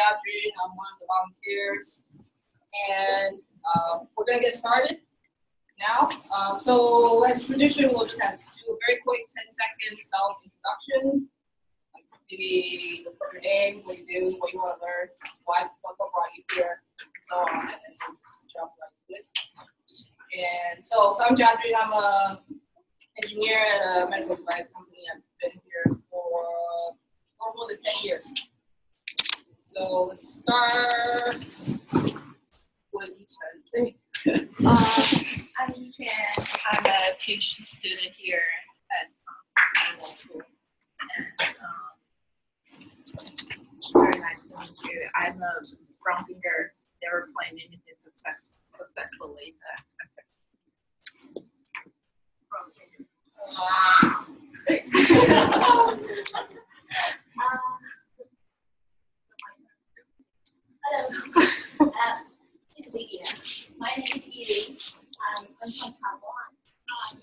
Jadrin. I'm one of the volunteers. And we're going to get started now. So as tradition, we'll just have to do a very quick 10-second self-introduction. Like maybe your name, what you do, what you want to learn, what brought you here, and so on. And then we'll just jump right into it. And so I'm Jadrin. I'm an engineer at a medical device company. I've been here for more than 10 years. So let's start with each one. I'm Chen. I'm a PhD student here at medical school. And very nice to meet you. I'm a brown finger. Never played anything successfully. Hello. Just Lydia. My name is Edie. I'm from Taiwan. I'm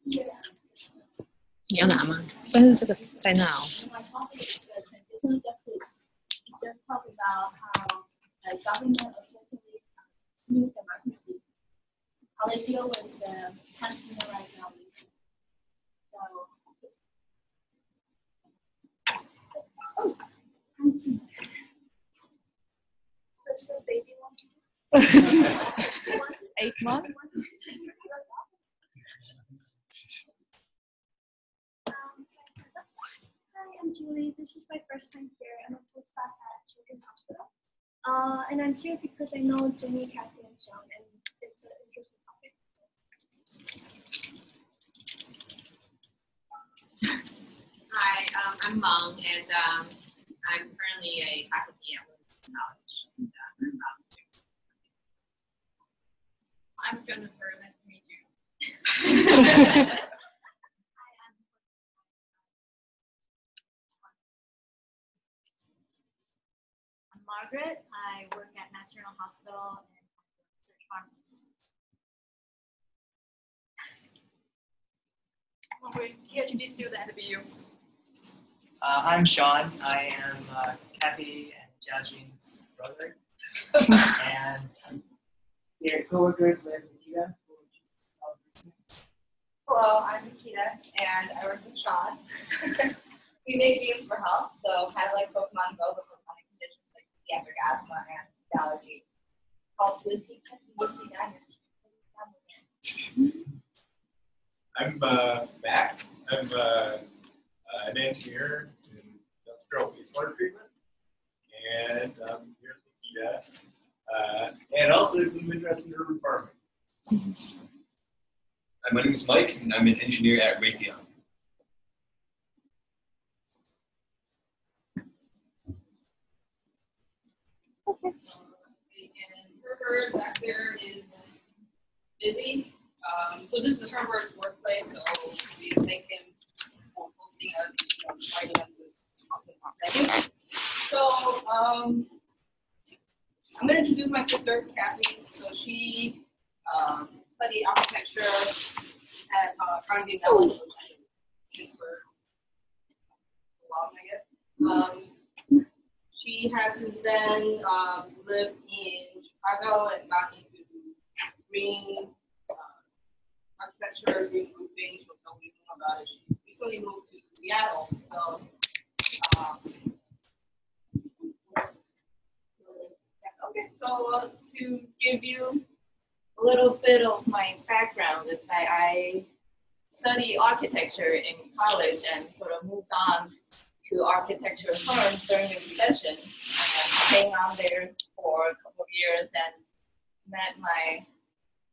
here. 你要拿吗？但是这个在那哦。 My topic is the transitional justice. We just talk about how the government, especially new democracy, how they deal with the human rights violation. So, What's the baby one? 8 months. Hi, I'm Julie. This is my first time here. I'm a postdoc at Children's Hospital. And I'm here because I know Jenny, Kathy, and Sean, and it's an interesting topic. Hi, I'm Meng, and I'm currently a faculty at Williams College. And, I'm Jennifer. Nice to meet you. I'm Margaret. I work at Mass General Hospital and I'm a research pharmacist. Here to introduce you the NWU. I'm Sean. I am Kathy and Jajin's brother. And we're co-workers with Nikita. Hello, I'm Nikita, and I work with Sean. We make games for health, so kind of like Pokemon Go, but for chronic conditions like pediatric asthma and allergy. Called Whiskey Diner. I'm Max. I'm an engineer in industrial wastewater treatment, and I'm here with Nikita, and also some interest in urban farming. Hi, my name is Mike, and I'm an engineer at Raytheon. And Herbert back there is busy. So this is Herbert's workplace, so we thank him for hosting us, inviting us to awesome content. So I'm going to introduce my sister, Kathy. So she studied architecture at Carnegie Mellon, which I did for a while, I guess. She has since then lived in Chicago and got into green architecture, green roofing. She'll tell me more about it. She recently moved to Seattle, so okay. So to give you a little bit of my background is that I studied architecture in college and sort of moved on to architecture firms during the recession. And staying on there for a couple of years and met my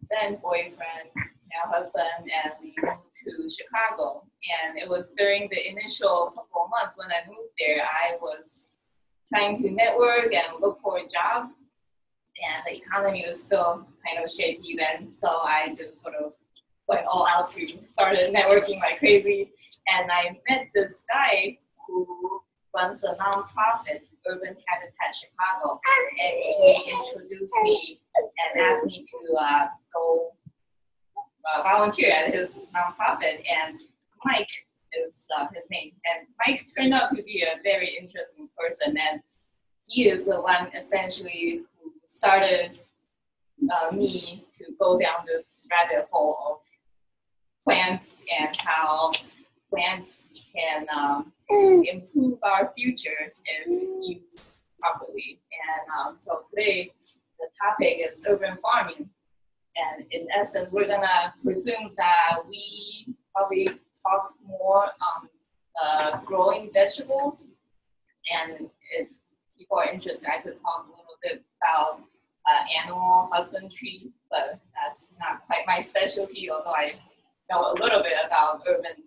then boyfriend, now husband, and we moved to Chicago. And it was during the initial couple of months when I moved there, I was trying to network and look for a job. And the economy was still kind of shaky then, so I just sort of went all out to started networking like crazy. And I met this guy who runs a nonprofit, Urban Habitat Chicago, and he introduced me and asked me to go volunteer at his nonprofit. And Mike is his name. And Mike turned out to be a very interesting person, and he is the one essentially who started me to go down this rabbit hole of plants and how plants can improve our future if used properly. And so today, the topic is urban farming. And in essence, we're gonna presume that we probably talk more on growing vegetables. And if people are interested, I could talk a little bit about animal husbandry, but that's not quite my specialty, although I know a little bit about urban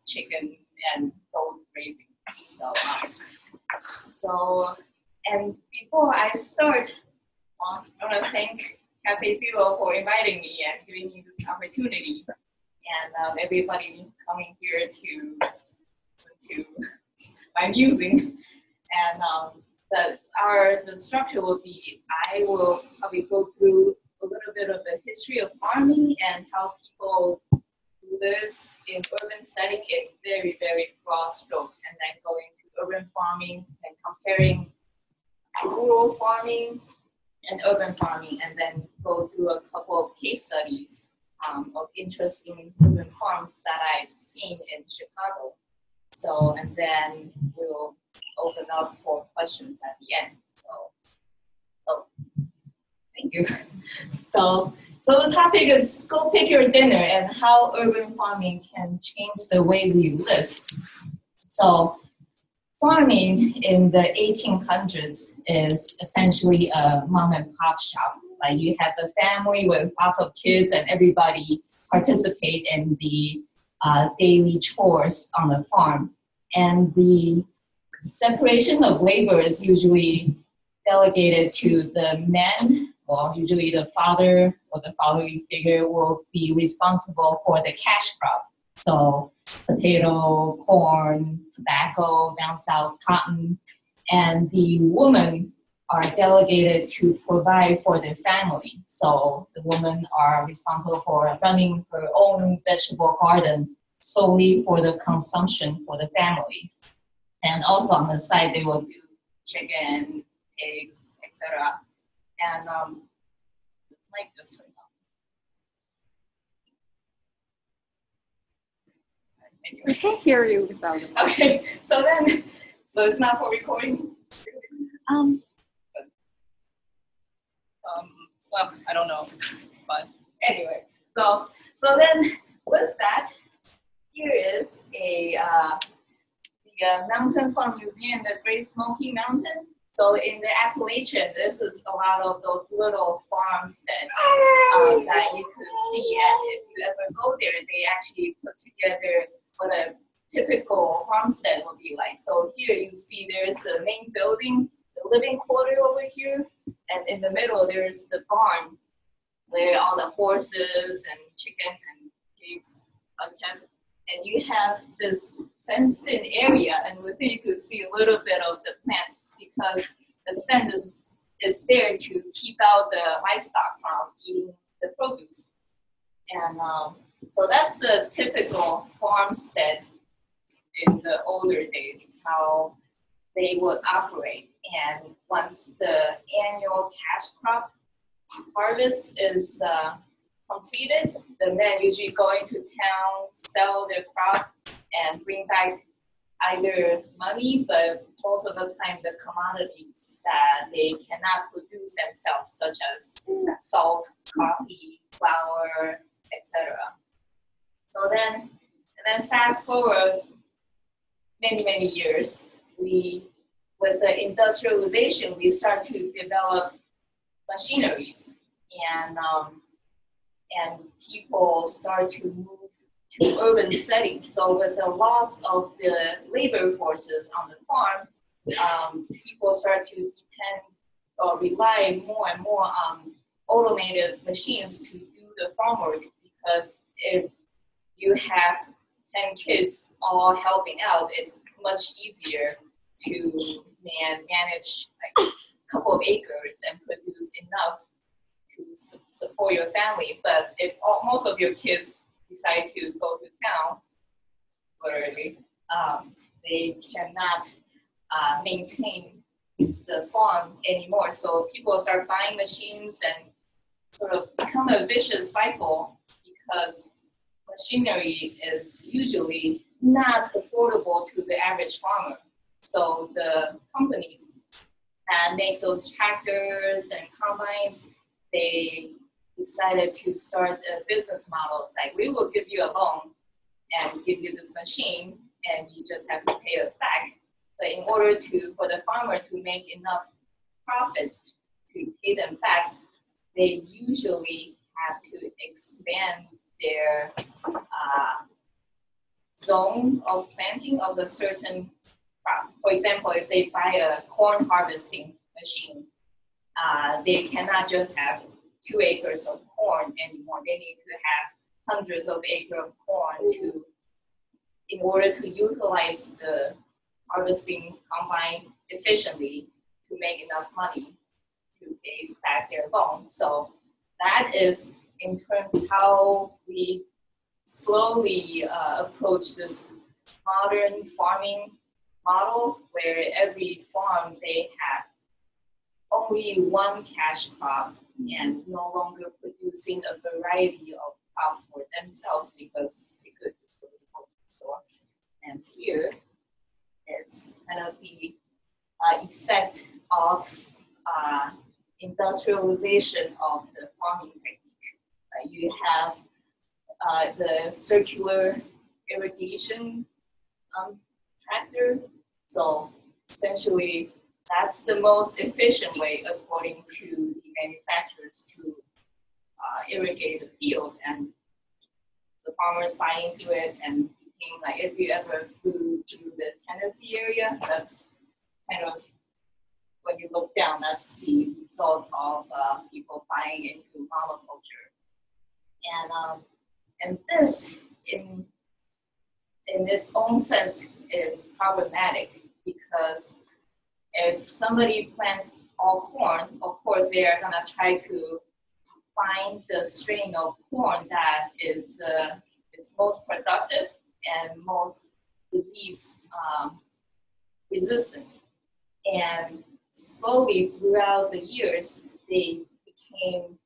chicken and goat raising. So, and before I start, I want to thank Cafe Philo for inviting me and giving me this opportunity, and everybody coming here to my musing. And the structure will be, I will probably go through a little bit of the history of farming and how people live in urban setting in very, very broad stroke, and then going to urban farming and comparing rural farming and urban farming, and then go through a couple of case studies of interesting urban farms that I've seen in Chicago. So, and then we'll open up for questions at the end. So thank you. So the topic is go pick your dinner and how urban farming can change the way we live. So farming in the 1800s is essentially a mom and pop shop. Like you have the family with lots of kids and everybody participate in the daily chores on the farm. And the separation of labor is usually delegated to the men, or usually the father or the fatherly figure will be responsible for the cash crop. So potato, corn, tobacco, down south, cotton. And the women are delegated to provide for their family. So the women are responsible for running her own vegetable garden solely for the consumption for the family. And also on the side, they will do chicken, eggs, etc. And this mic just turned on. Anyway. We can't hear you without it. Okay, so it's not for recording? Well, I don't know, but anyway. So then with that, here is the Mountain Farm Museum, the Great Smoky Mountain. So in the Appalachian, this is a lot of those little farmsteads that you could see, and if you ever go there, they actually put together what a typical farmstead would be like. So here you see there's the main building, the living quarter over here, and in the middle there's the barn where all the horses and chicken and pigs are kept. And you have this fenced-in area, and within you could see a little bit of the plants because the fence is there to keep out the livestock from eating the produce. And so that's a typical farmstead in the older days, how they would operate. And once the annual cash crop harvest is completed, the men usually go into town, sell their crop, and bring back either money, but most of the time the commodities that they cannot produce themselves, such as salt, coffee, flour, etc. So then fast forward many years, with the industrialization, we start to develop machineries, and people start to move to urban settings. So with the loss of the labor forces on the farm, people start to depend or rely more and more on automated machines to do the farm work, because if you have 10 kids all helping out, it's much easier to manage like a couple of acres and produce enough to support your family. But if most of your kids decide to go to town, particularly, they cannot maintain the farm anymore. So people start buying machines and sort of become a vicious cycle because machinery is usually not affordable to the average farmer. So the companies that make those tractors and combines, they decided to start a business model. It's like, we will give you a loan and give you this machine, and you just have to pay us back. But in order for the farmer to make enough profit to pay them back, they usually have to expand their zone of planting of a certain crop. For example, if they buy a corn harvesting machine, they cannot just have 2 acres of corn anymore. They need to have hundreds of acres of corn in order to utilize the harvesting combine efficiently to make enough money to pay back their loan. So that is in terms how we slowly approach this modern farming model, where every farm, they have only one cash crop and no longer producing a variety of crops for themselves because they could go to the store. And here is kind of the effect of industrialization of the farming technique. You have the circular irrigation tractor. So essentially, that's the most efficient way, according to the manufacturers, to irrigate the field. And the farmers buy into it, and became like, if you ever flew through the Tennessee area, that's kind of, when you look down, that's the result of people buying into monoculture. And this, in its own sense, is problematic, because if somebody plants all corn, of course they are gonna try to find the strain of corn that is most productive and most disease resistant. And slowly throughout the years, they became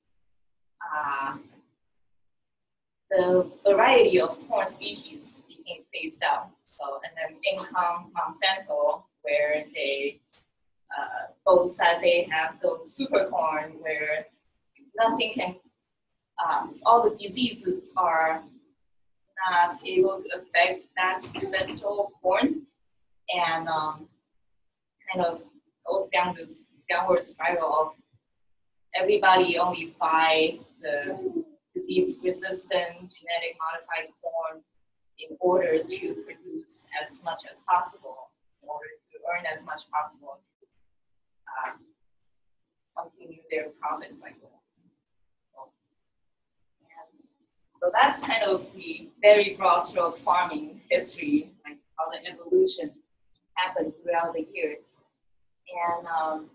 the variety of corn species became phased out. So, and then in come Monsanto, where they both said they have those super corn where nothing can, all the diseases are not able to affect that special corn, and kind of goes down this downward spiral of everybody only buy the disease-resistant, genetic modified corn in order to produce as much as possible, in order to earn as much possible to continue their profit cycle. So that's kind of the very broad stroke farming history, like how the evolution happened throughout the years. And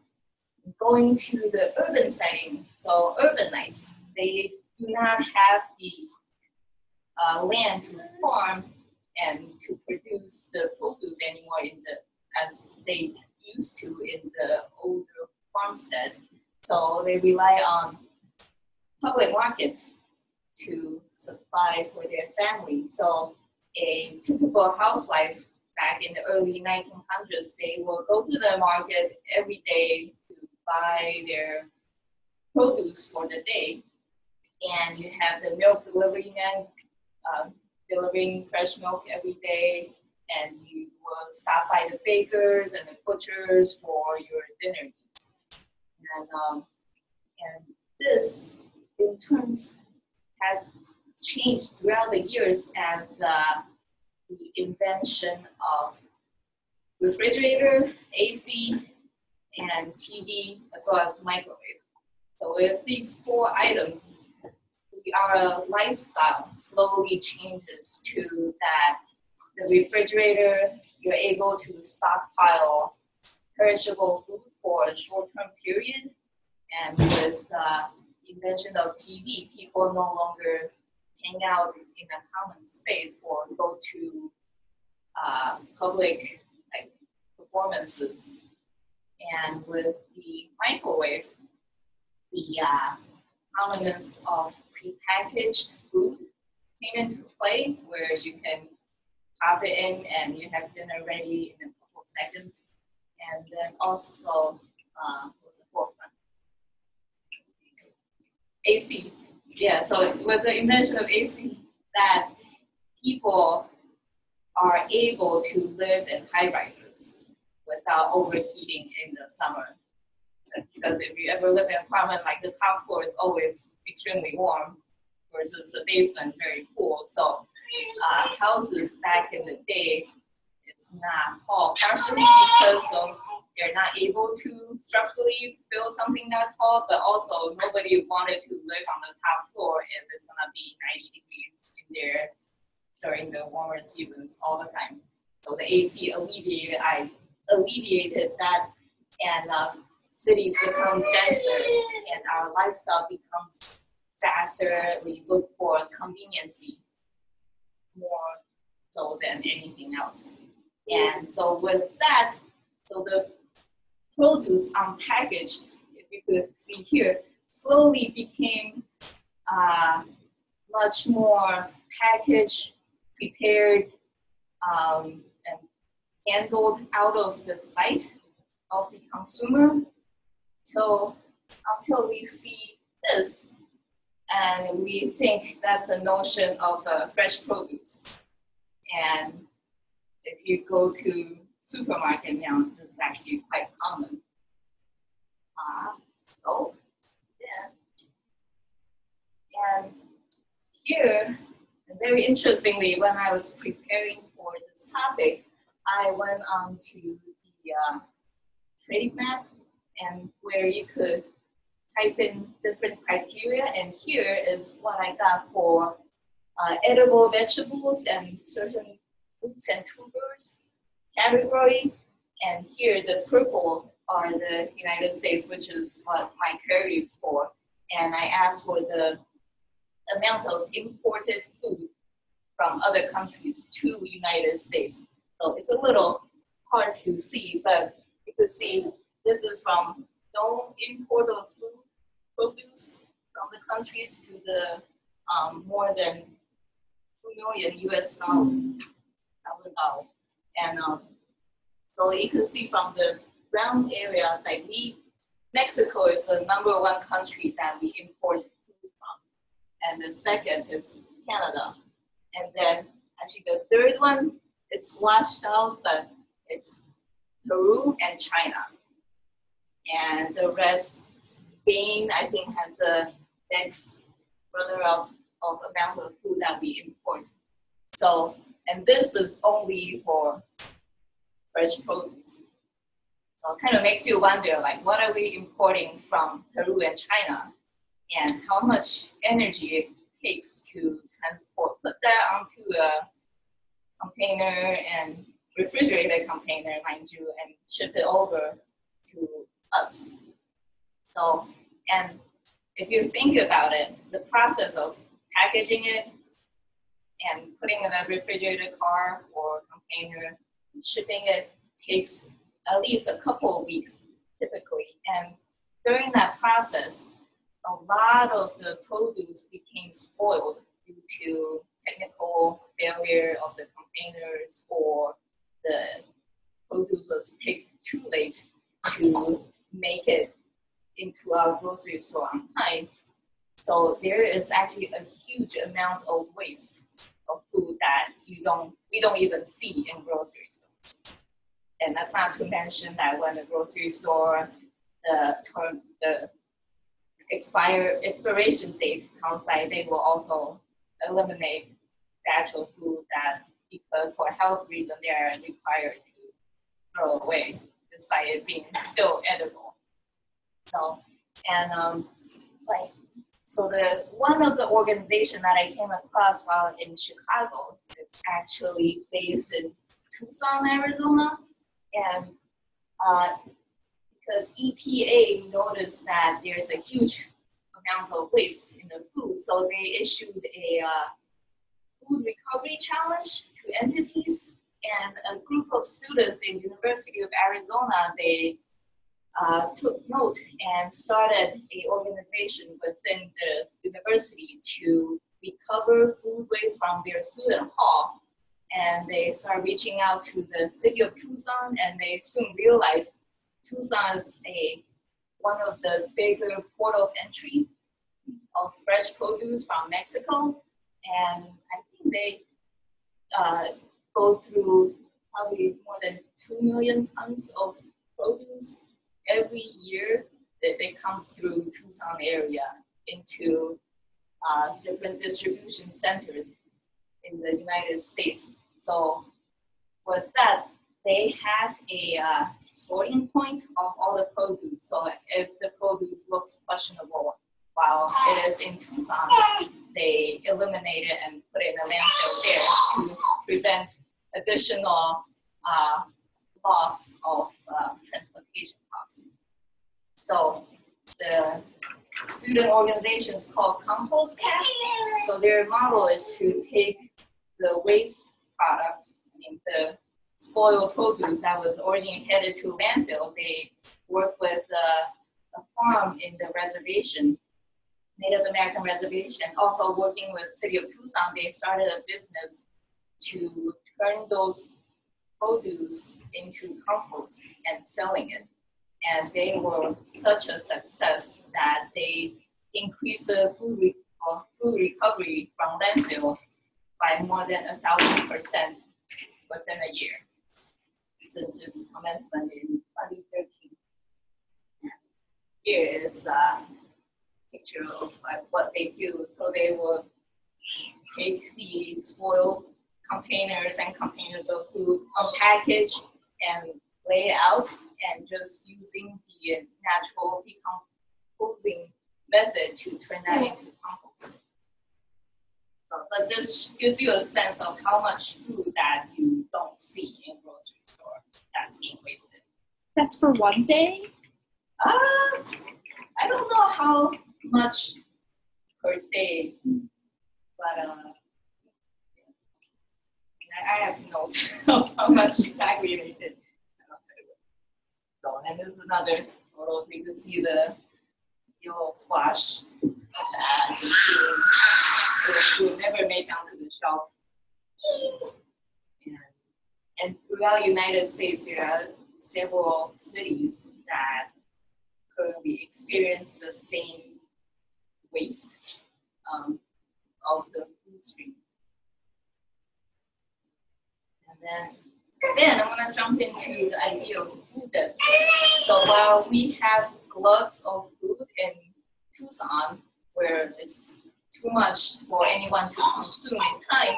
going to the urban setting, so urbanites, they do not have the land to farm and to produce the produce anymore as they used to in the older farmstead. So they rely on public markets to supply for their family. So a typical housewife back in the early 1900s, they will go to the market every day to buy their produce for the day. And you have the milk delivery man delivering fresh milk every day, and you will stop by the bakers and the butchers for your dinner needs. And this, in turns, has changed throughout the years as the invention of refrigerator, AC, and TV, as well as microwave. So with these 4 items, our lifestyle slowly changes to that the refrigerator, you're able to stockpile perishable food for a short-term period. And with the invention of TV, people no longer hang out in a common space or go to public performances. And with the microwave, the prominence of prepackaged food came into play, where you can pop it in and you have dinner ready in a couple of seconds. And then also, what's the fourth one? AC. Yeah, so with the invention of AC, that people are able to live in high rises without overheating in the summer. Because if you ever live in an apartment, like the top floor is always extremely warm, versus the basement very cool. So houses back in the day, it's not tall, partially because of they're not able to structurally build something that tall, but also nobody wanted to live on the top floor if it's gonna be 90 degrees in there during the warmer seasons all the time. So the AC alleviated that, and cities become denser, and our lifestyle becomes faster. We look for conveniency more so than anything else. And so with that, so the produce unpackaged, if you could see here, slowly became much more packaged, prepared, and handled out of the sight of the consumer until we see this, and we think that's a notion of fresh produce. And if you go to supermarket now, this is actually quite common. So, yeah. And here, very interestingly, when I was preparing for this topic, I went on to the trade map, and where you could type in different criteria, and here is what I got for edible vegetables and certain roots and tubers category. And here the purple are the United States, which is what my query is for. And I asked for the amount of imported food from other countries to United States. So it's a little hard to see, but you could see this is from no import of food produce from the countries to the more than 2 million US dollars. And so you can see from the brown area, like Mexico is the #1 country that we import food from. And the second is Canada. And then actually the third one, it's washed out, but it's Peru and China. And the rest, Spain, I think, has a next runner-up of amount of food that we import. So, and this is only for fresh produce. So it kind of makes you wonder, like, what are we importing from Peru and China? And how much energy it takes to transport, put that onto a container and refrigerated container, mind you, and ship it over to us. So, and if you think about it, the process of packaging it and putting it in a refrigerated car or container, shipping it takes at least a couple of weeks typically. And during that process, a lot of the produce became spoiled due to technical failure of the containers, or the produce was picked too late to make it into our grocery store on time. So there is actually a huge amount of waste of food that we don't even see in grocery stores. And that's not to mention that when the grocery store, the expiration date comes by, they will also eliminate the actual food that, because for health reasons, they are required to throw away, despite it being still edible. So, and so the one of the organization that I came across while in Chicago is actually based in Tucson, Arizona, and because EPA noticed that there's a huge amount of waste in the food, so they issued a food recovery challenge to entities And a group of students in University of Arizona, they took note and started an organization within the university to recover food waste from their student hall. And they started reaching out to the city of Tucson, and they soon realized Tucson is one of the bigger port of entry of fresh produce from Mexico. And I think they go through probably more than 2 million tons of produce every year that comes through Tucson area into different distribution centers in the United States. So with that, they have a sorting point of all the produce. So if the produce looks questionable while it is in Tucson, they eliminate it and put it in a landfill there to prevent additional loss of transportation costs. So the student organization is called Compost Cat. So their model is to take the waste products, the spoiled produce that was originally headed to landfill. They work with a farm in the reservation, Native American reservation, also working with City of Tucson. They started a business to turn those produce into compost and selling it. And they were such a success that they increased the food recovery from landfill by more than 1,000% within a year since its commencement in 2013. Here is a picture of what they do. So they will take the spoiled containers and containers of food, unpackage and lay it out, and just using the natural decomposing method to turn that into compost. But this gives you a sense of how much food that you don't see in grocery store that's being wasted. That's for one day? I don't know how much per day, but I have notes of how much exactly they did. So, and this is another photo. You can see the yellow squash that will never make down to the shelf. And throughout the United States, there are several cities that currently experience the same waste of the food stream. And then I'm going to jump into the idea of food desert. So while we have gluts of food in Tucson, where it's too much for anyone to consume in time,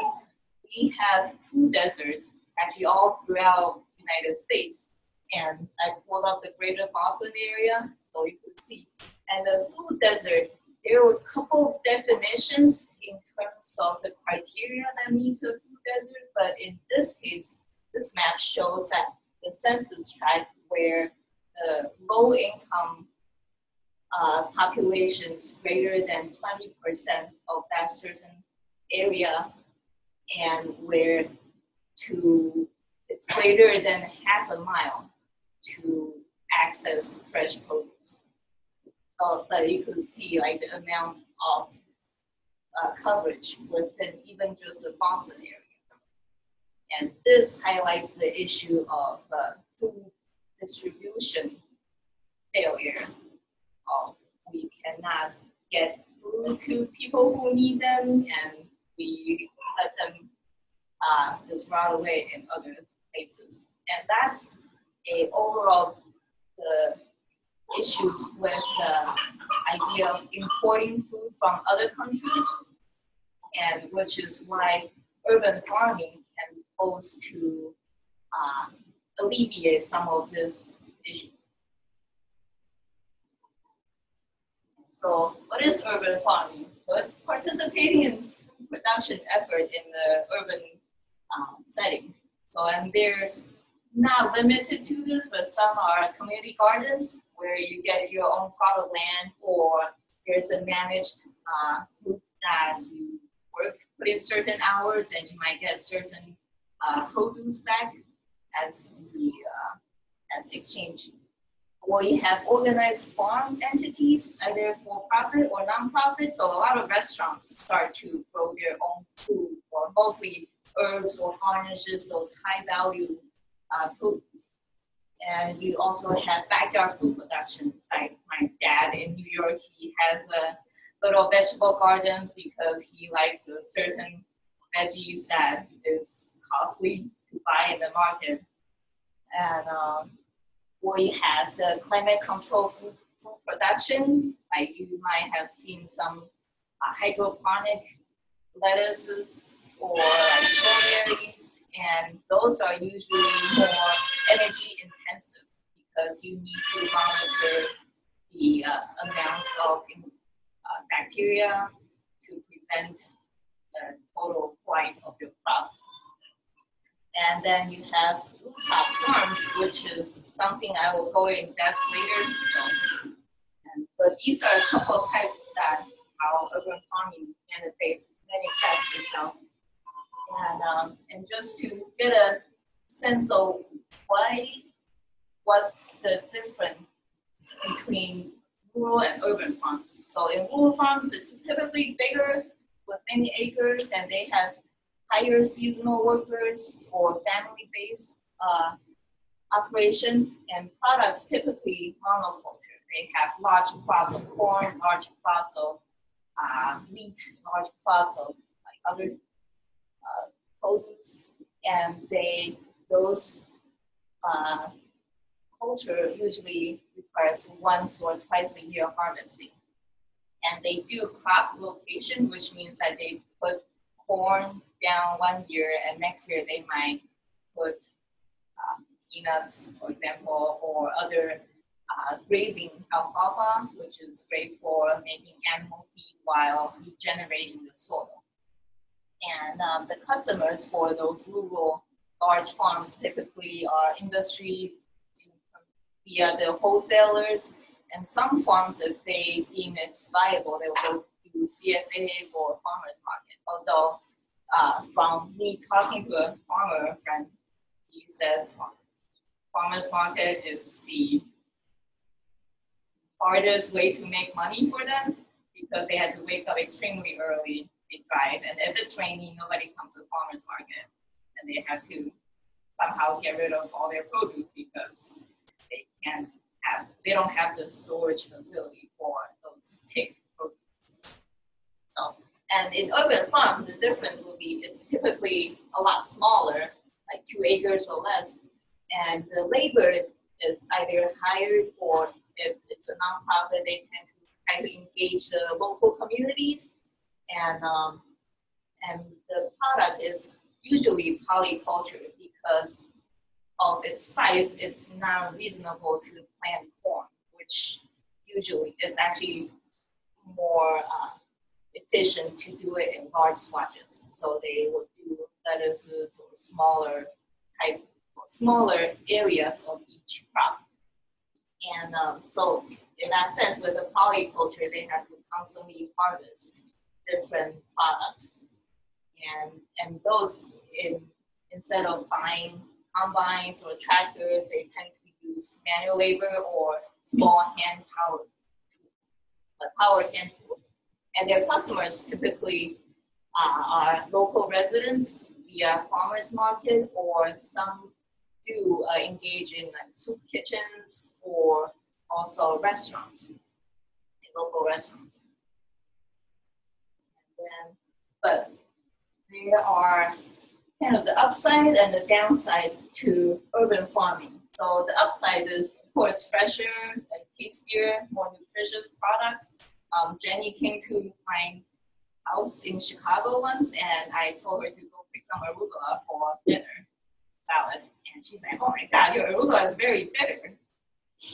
we have food deserts actually all throughout the United States. And I pulled up the greater Boston area so you could see. And the food desert, there were a couple of definitions in terms of the criteria that meets a food desert, but in this case, this map shows that the census tract where the low-income populations greater than 20% of that certain area, and where it's greater than half a mile to access fresh produce. So that you could see like the amount of coverage within even just the Boston area. And this highlights the issue of food distribution failure. We cannot get food to people who need them, and we let them just rot away in other places. And that's overall the issues with the idea of importing food from other countries, and which is why urban farming can pose to alleviate some of these issues. So what is urban farming? So it's participating in food production effort in the urban setting. So, and there's not limited to this, but some are community gardens where you get your own plot of land, or there's a managed group that you put in certain hours and you might get certain produce back as the as exchange. Or you have organized farm entities, either for profit or non-profit. So a lot of restaurants start to grow their own food, or mostly herbs or garnishes, those high-value foods. And you also have backyard food production. Like my dad in New York, he has a little vegetable gardens because he likes a certain veggies that is costly to buy in the market. And we have the climate control food production. Like you might have seen some hydroponic lettuces or like strawberries, and those are usually more energy intensive because you need to monitor the amount of bacteria to prevent the total blight of your crop. And then you have rooftop farms, which is something I will go in depth later. So, but these are a couple of types that how urban farming manifests itself. And just to get a sense of what's the difference between rural and urban farms. So in rural farms, it's typically bigger with many acres, and they have higher seasonal workers or family-based operation, and products typically monoculture. They have large plots of corn, large plots of wheat, large plots of like other produce, and those culture usually requires once or twice a year harvesting. And they do crop rotation, which means that they put corn down 1 year, and next year they might put peanuts, for example, or other grazing alfalfa, which is great for making animal feed while regenerating the soil. And the customers for those rural large farms typically are industries via the wholesalers, and some farms, if they deem it's viable, they will go to CSAs or farmers market. Although from me talking to a farmer friend, he says farmers market is the hardest way to make money for them because they had to wake up extremely early, they drive, and if it's raining, nobody comes to the farmers market, and they have to somehow get rid of all their produce because they don't have the storage facility for those pig produce. So, and in urban farm, the difference will be it's typically a lot smaller, like 2 acres or less, and the labor is either hired, or if it's a nonprofit, they tend to try to engage the local communities, and the product is usually polyculture because of its size. It's not reasonable to plant corn, which usually is actually more efficient to do it in large swatches. So they would do lettuces or smaller areas of each crop. And so in that sense, with the polyculture, they have to constantly harvest different products. And those, instead of buying combines or tractors, they tend to use manual labor or small powered hand tools. And their customers typically are local residents via farmers market, or some do engage in like soup kitchens or also restaurants, local restaurants. But there are kind of the upside and the downside to urban farming. So the upside is, of course, fresher and tastier, more nutritious products. Jenny came to my house in Chicago once, and I told her to go pick some arugula for dinner salad. And she's like, "Oh my God, your arugula is very bitter,"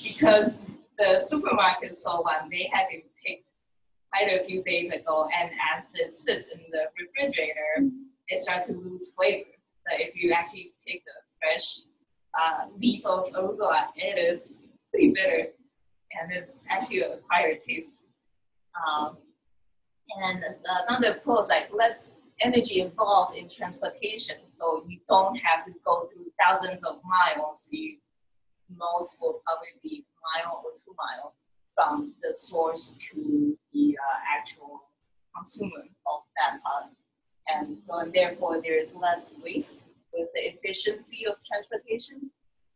because the supermarket sold one. They had it picked quite a few days ago, and as it sits in the refrigerator, it starts to lose flavor. But if you actually pick the fresh leaf of arugula, it is pretty bitter, and it's actually an acquired taste. And another pro is like less energy involved in transportation. So you don't have to go through thousands of miles. Most will probably be a mile or 2 miles from the source to the actual consumer of that product. And so therefore there's less waste with the efficiency of transportation,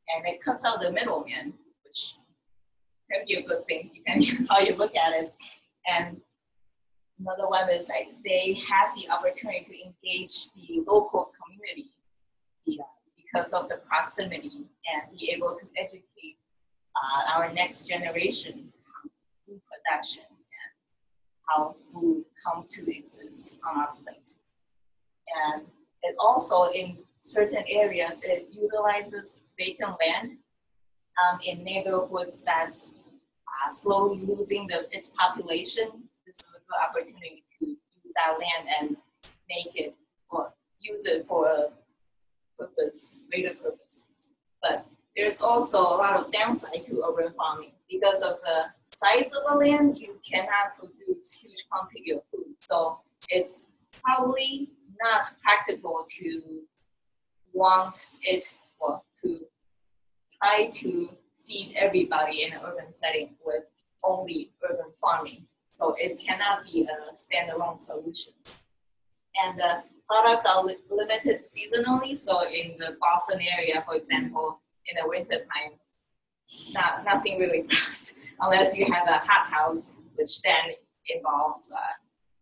and it cuts out the middleman, which can be a good thing depending on how you look at it. And another one is like they have the opportunity to engage the local community because of the proximity, and be able to educate our next generation on food production and how food comes to exist on our plate. And it also, in certain areas, it utilizes vacant land in neighborhoods that's slowly losing its population. This is a good opportunity to use that land and make it, or use it for a purpose, greater purpose. But there's also a lot of downside to urban farming. Because of the size of the land, you cannot produce huge quantity of food. So it's probably not practical to want it, or to try to feed everybody in an urban setting with only urban farming. So it cannot be a standalone solution. And the products are limited seasonally. So in the Boston area, for example, in the wintertime, nothing really grows unless you have a hot house, which then involves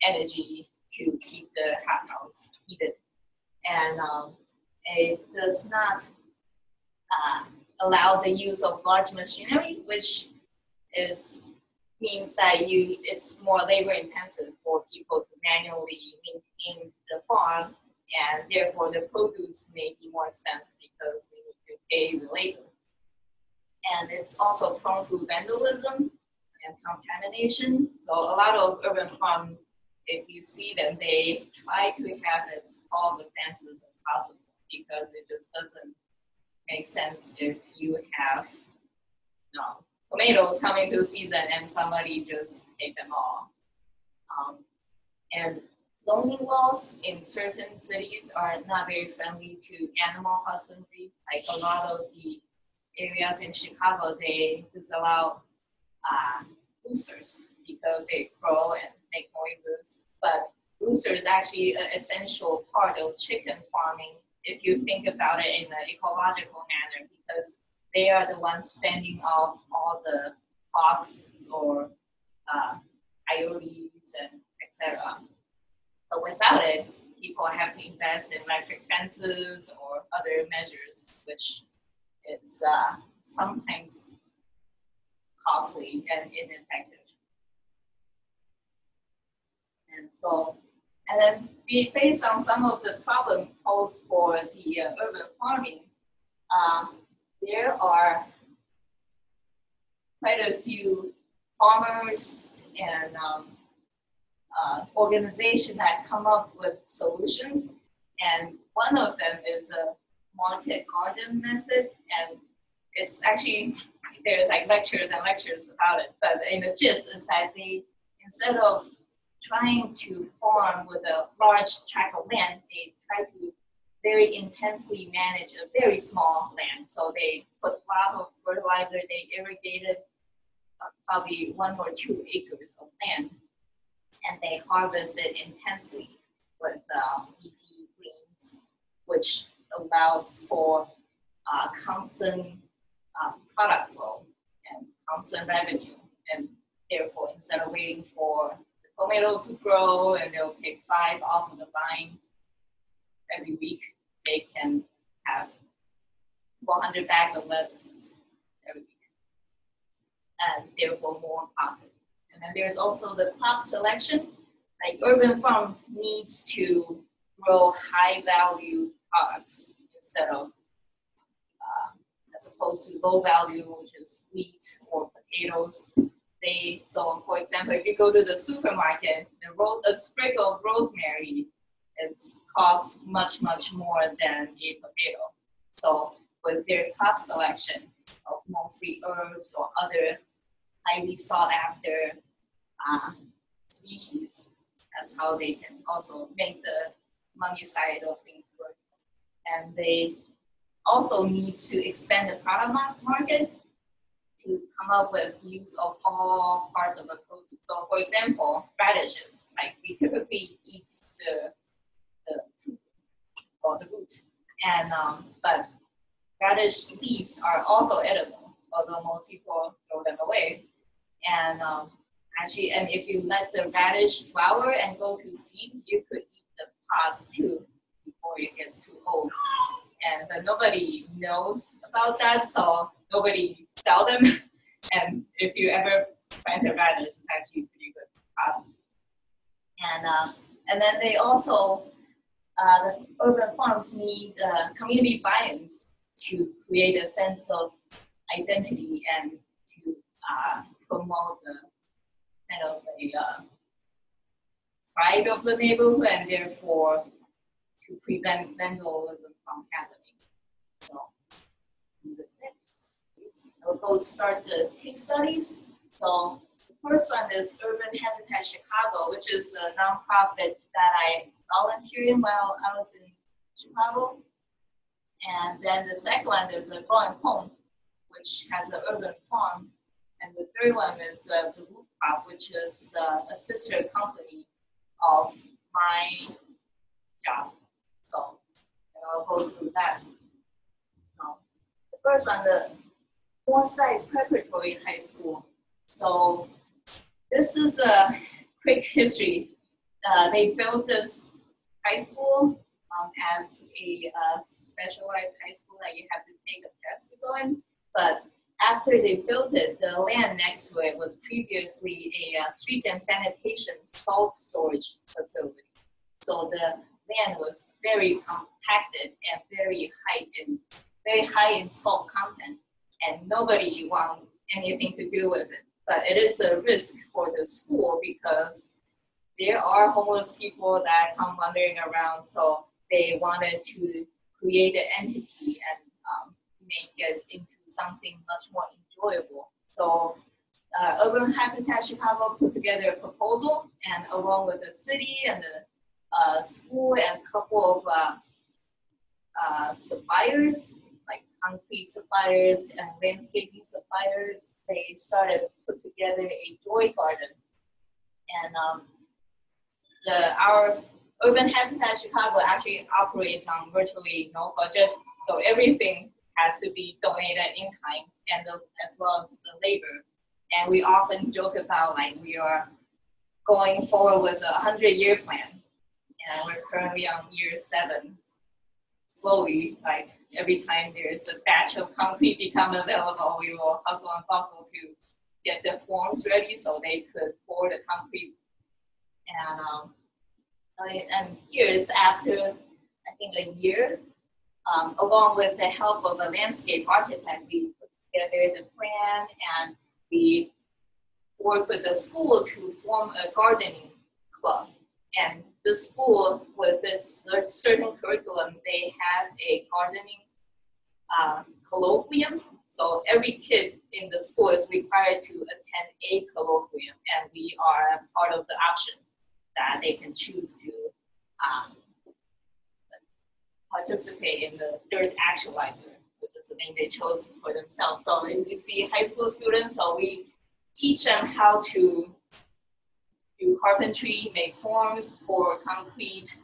energy to keep the hot house heated. And it does not allow the use of large machinery, which means that it's more labor intensive for people to manually maintain the farm, and therefore the produce may be more expensive because we need to pay the labor. And it's also prone to vandalism and contamination. So a lot of urban farms, if you see them, they try to have as tall the fences as possible, because it just doesn't make sense if you have tomatoes coming through season and somebody just take them all. And zoning laws in certain cities are not very friendly to animal husbandry. Like a lot of the areas in Chicago, they disallow roosters because they crow and make noises. But rooster is actually an essential part of chicken farming if you think about it in an ecological manner, because they are the ones fending off all the hawks or coyotes and etc. So without it, people have to invest in electric fences or other measures, which is sometimes costly and ineffective. And then based on some of the problem posed for the urban farming, there are quite a few farmers and organizations that come up with solutions. And one of them is a market garden method. And it's actually, there's like lectures and lectures about it. But in the gist is that they, instead of trying to farm with a large tract of land, they try to very intensely manage a very small land. So they put a lot of fertilizer, they irrigated probably 1 or 2 acres of land, and they harvest it intensely with leafy greens, which allows for constant product flow and constant revenue. And therefore, instead of waiting for the tomatoes to grow and they'll pick 5 off of the vine every week, they can have 400 bags of lettuces every week, and therefore more profit. And then there's also the crop selection. Like urban farm needs to grow high value products instead of, as opposed to low value, which is wheat or potatoes. So for example, if you go to the supermarket, a sprig of rosemary costs much, much more than a potato. So with their crop selection of mostly herbs or other highly sought after species, that's how they can also make the money side of things work. And they also need to expand the product market to come up with use of all parts of the produce. So for example, radishes, like we typically eat the root, and but radish leaves are also edible, although most people throw them away. And actually, and if you let the radish flower and go to seed, you could eat the pods too before it gets too old. And but nobody knows about that, so nobody sell them. And if you ever plant a radish, it's actually pretty good pods. And then they also the urban farms need community buy-ins to create a sense of identity and to promote the kind of a pride of the neighborhood, and therefore to prevent vandalism from happening. So the next, I'll go start the case studies. So the first one is Urban Habitat Chicago, which is the nonprofit that I volunteered in while I was in Chicago. And then the second one is a Growing Home, which has an urban farm. And the third one is the Rooftop, which is a sister company of my job. So I'll go through that. So the first one, the Forsyth Preparatory High School. So this is a quick history. They built this high school as a specialized high school that you have to take a test to go in. But after they built it, the land next to it was previously a street and sanitation salt storage facility. So the land was very compacted and very high in salt content, and nobody wanted anything to do with it. But it is a risk for the school because there are homeless people that come wandering around, so they wanted to create an entity and make it into something much more enjoyable. So Urban Habitat Chicago put together a proposal, and along with the city and the school and a couple of suppliers, like concrete suppliers and landscaping suppliers, they started to put together a joy garden. And our Urban Habitat Chicago actually operates on virtually no budget, so everything has to be donated in kind, and as well as the labor. And we often joke about like we are going forward with a 100-year plan, and we're currently on year 7. Slowly, like every time there's a batch of concrete become available, we will hustle and bustle to get the forms ready so they could pour the concrete. And here it's after, I think, a year, along with the help of a landscape architect, we put together the plan and we work with the school to form a gardening club. And the school, with its certain curriculum, they have a gardening colloquium. So every kid in the school is required to attend a colloquium, and we are part of the option that they can choose to participate in the third actualizer, which is the name they chose for themselves. So if you see high school students, so we teach them how to do carpentry, make forms, pour concrete,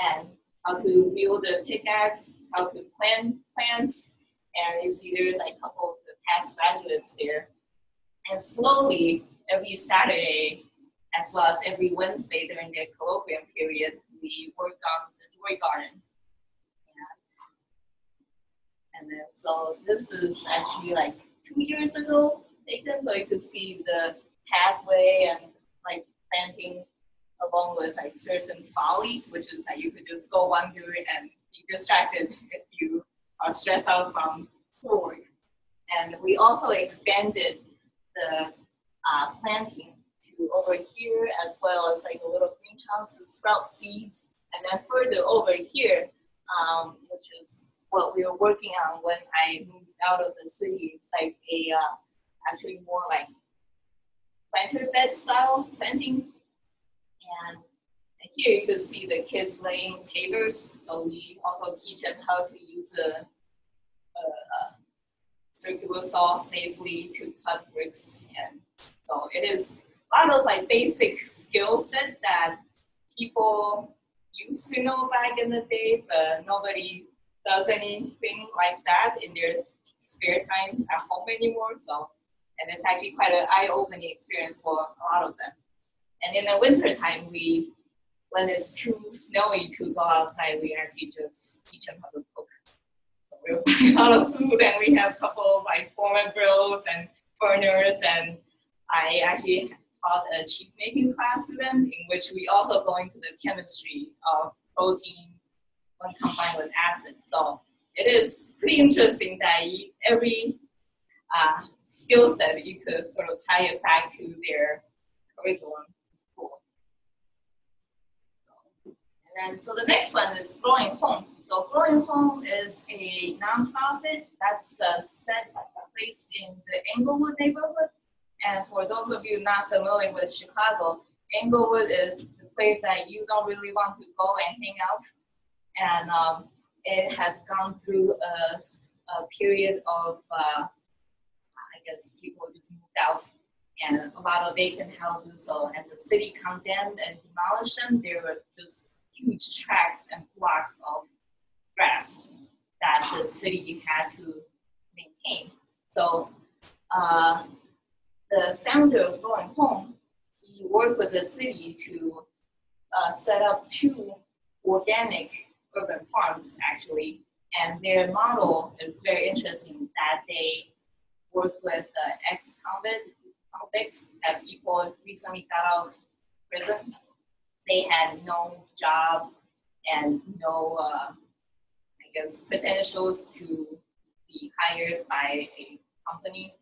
and how to wield the pickaxe, how to plant plants. And you see there's like a couple of the past graduates there. And slowly, every Saturday, as well as every Wednesday during the colloquium period, we work on the joy garden. And then, so this is actually like 2 years ago taken, so you could see the pathway and like planting along with like certain folly, which is that you could just go wander and be distracted if you are stressed out from schoolwork. And we also expanded the planting to over here, as well as like a little greenhouse to sprout seeds. And then further over here, which is what we were working on when I moved out of the city. It's like a actually more like planter bed style planting. And here you can see the kids laying papers. So we also teach them how to use a circular saw safely to cut bricks. And so it is a lot of like basic skill set that people used to know back in the day, but nobody does anything like that in their spare time at home anymore. So, and it's actually quite an eye-opening experience for a lot of them. And in the winter time, when it's too snowy to go outside, we actually just teach them how to cook. So we're buying a lot of food, and we have a couple of like Foreman grills and burners, and I actually taught a cheese making class to them, in which we also go into the chemistry of protein when combined with acid. So it is pretty interesting that every skill set you could sort of tie it back to their curriculum in school. And then, so the next one is Growing Home. So Growing Home is a nonprofit that's set place in the Englewood neighborhood. And for those of you not familiar with Chicago, Englewood is the place that you don't really want to go and hang out. And it has gone through a period of, I guess, people just moved out and a lot of vacant houses. So as the city condemned and demolished them, there were just huge tracts and blocks of grass that the city had to maintain. So the founder of Growing Home, he worked with the city to set up 2 organic urban farms, actually. And their model is very interesting, that they work with ex-convicts, that people recently got out of prison. They had no job and no, I guess, potentials to be hired by a company,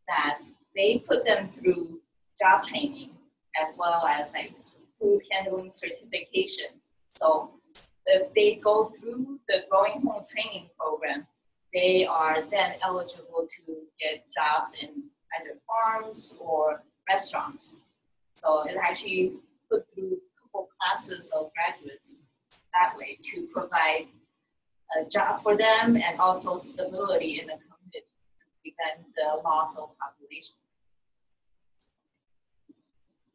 that they put them through job training as well as like food handling certification. So if they go through the Growing Home training program, they are then eligible to get jobs in either farms or restaurants. So it actually put through a couple classes of graduates that way to provide a job for them and also stability in the community to prevent the loss of population.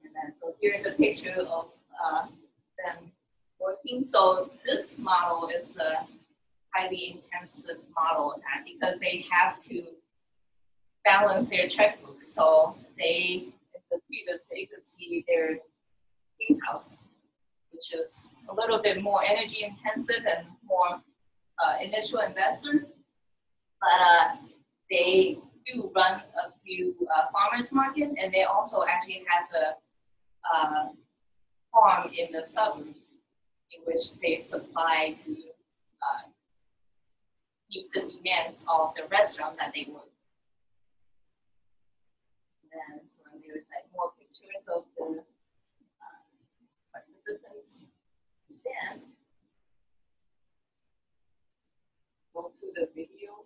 And then, so here's a picture of them working. So this model is a highly intensive model, because they have to balance their checkbooks. So they, in the previous, you can see their greenhouse, which is a little bit more energy intensive and more initial investment. But they do run a few farmers market, and they also actually have the farm in the suburbs, in which they supply to meet the demands of the restaurants that they work. And then there's like more pictures of the participants. Then go to the video.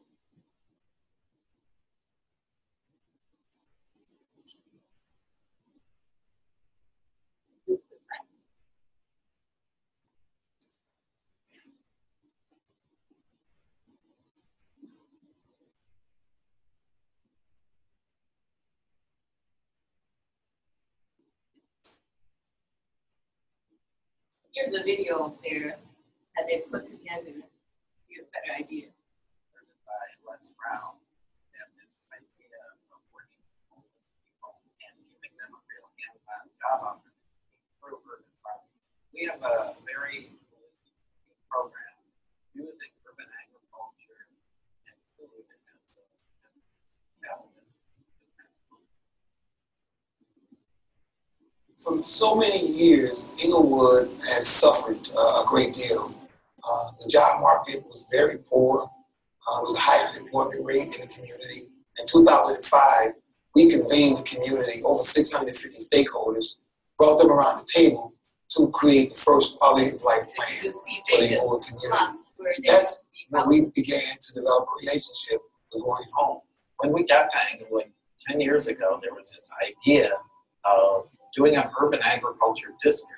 Here's a video there that they put together to get a better idea. By Les Brown, and this idea of working with people and giving them a real hands-on job opportunity through urban farming. We have a very holistic program using urban agriculture and food as elements. For so many years, Englewood has suffered a great deal. The job market was very poor. It was the highest employment rate in the community. In 2005, we convened the community, over 650 stakeholders, brought them around the table to create the first quality of life plan for the Englewood community. That's when we began to develop a relationship with Growing Home. When we got to Englewood 10 years ago, there was this idea of doing an urban agriculture district.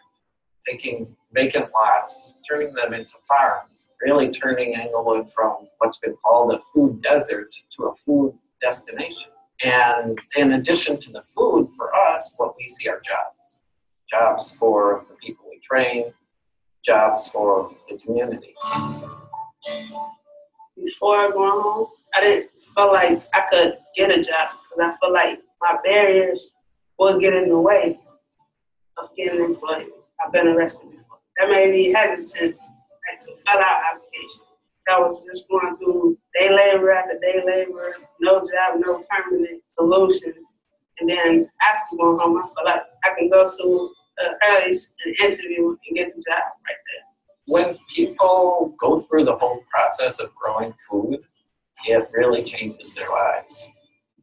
taking vacant lots, turning them into farms, really turning Englewood from what's been called a food desert to a food destination. And in addition to the food, for us, what we see are jobs. Jobs for the people we train, jobs for the community. Before going home, I didn't feel like I could get a job because I feel like my barriers will get in the way of getting employment. I've been arrested before. That made me hesitant to fill out applications. I was just going through day labor after day labor, no job, no permanent solutions. And then after going home, I feel like I can go to an interview and get the job right there. When people go through the whole process of growing food, it really changes their lives.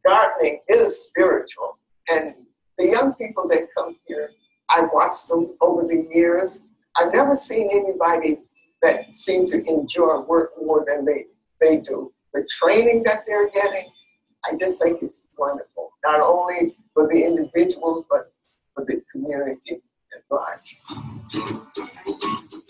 Gardening is spiritual, and the young people that come here, I've watched them over the years. I've never seen anybody that seem to enjoy work more than they do. The training that they're getting, I just think it's wonderful, not only for the individuals, but for the community at large.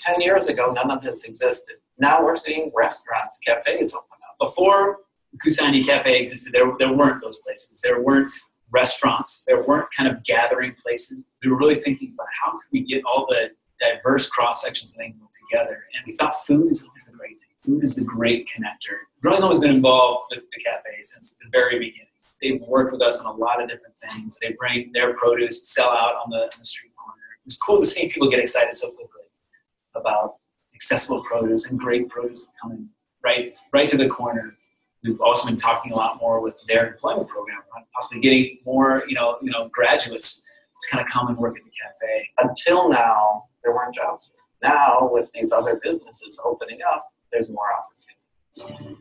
10 years ago, none of this existed. Now we're seeing restaurants, cafes open up. Before Kusani Cafe existed, there weren't those places. There weren't restaurants. There weren't kind of gathering places. We were really thinking about how could we get all the diverse cross-sections of England together. And we thought food is always the great thing. Food is the great connector. Growing Home has been involved with the cafe since the very beginning. They've worked with us on a lot of different things. They bring their produce to sell out on the street corner. It's cool to see people get excited so quickly about accessible produce and great produce coming right to the corner. We've also been talking a lot more with their employment program, possibly getting more, graduates to kind of come and work at the cafe. Until now, there weren't jobs. Now, with these other businesses opening up, there's more opportunity.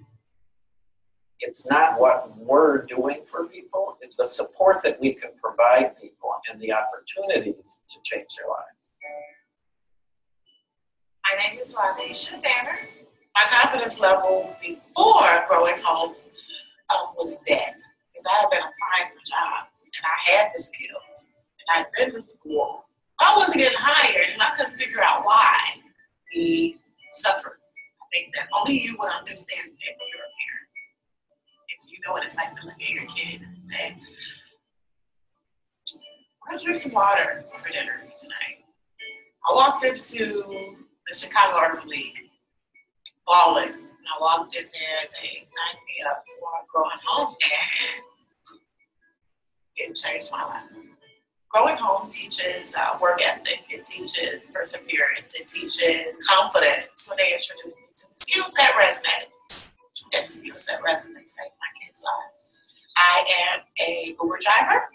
It's not what we're doing for people, it's the support that we can provide people and the opportunities to change their lives. My name is Latisha Banner. My confidence level before Growing Homes was dead because I had been applying for jobs and I had the skills and I'd been to school. I wasn't getting hired and I couldn't figure out why we suffered. I think that only you would understand it when you're a parent. If you know what it's like to look at your kid and say, we're going to drink some water for dinner tonight. I walked into the Chicago Urban League, balling. And I walked in there, they signed me up for Growing Home, and it changed my life. Growing Home teaches work ethic, it teaches perseverance, it teaches confidence. When they introduced me to the skill set resume, and the skill set resume saved my kids' lives. I am a Uber driver,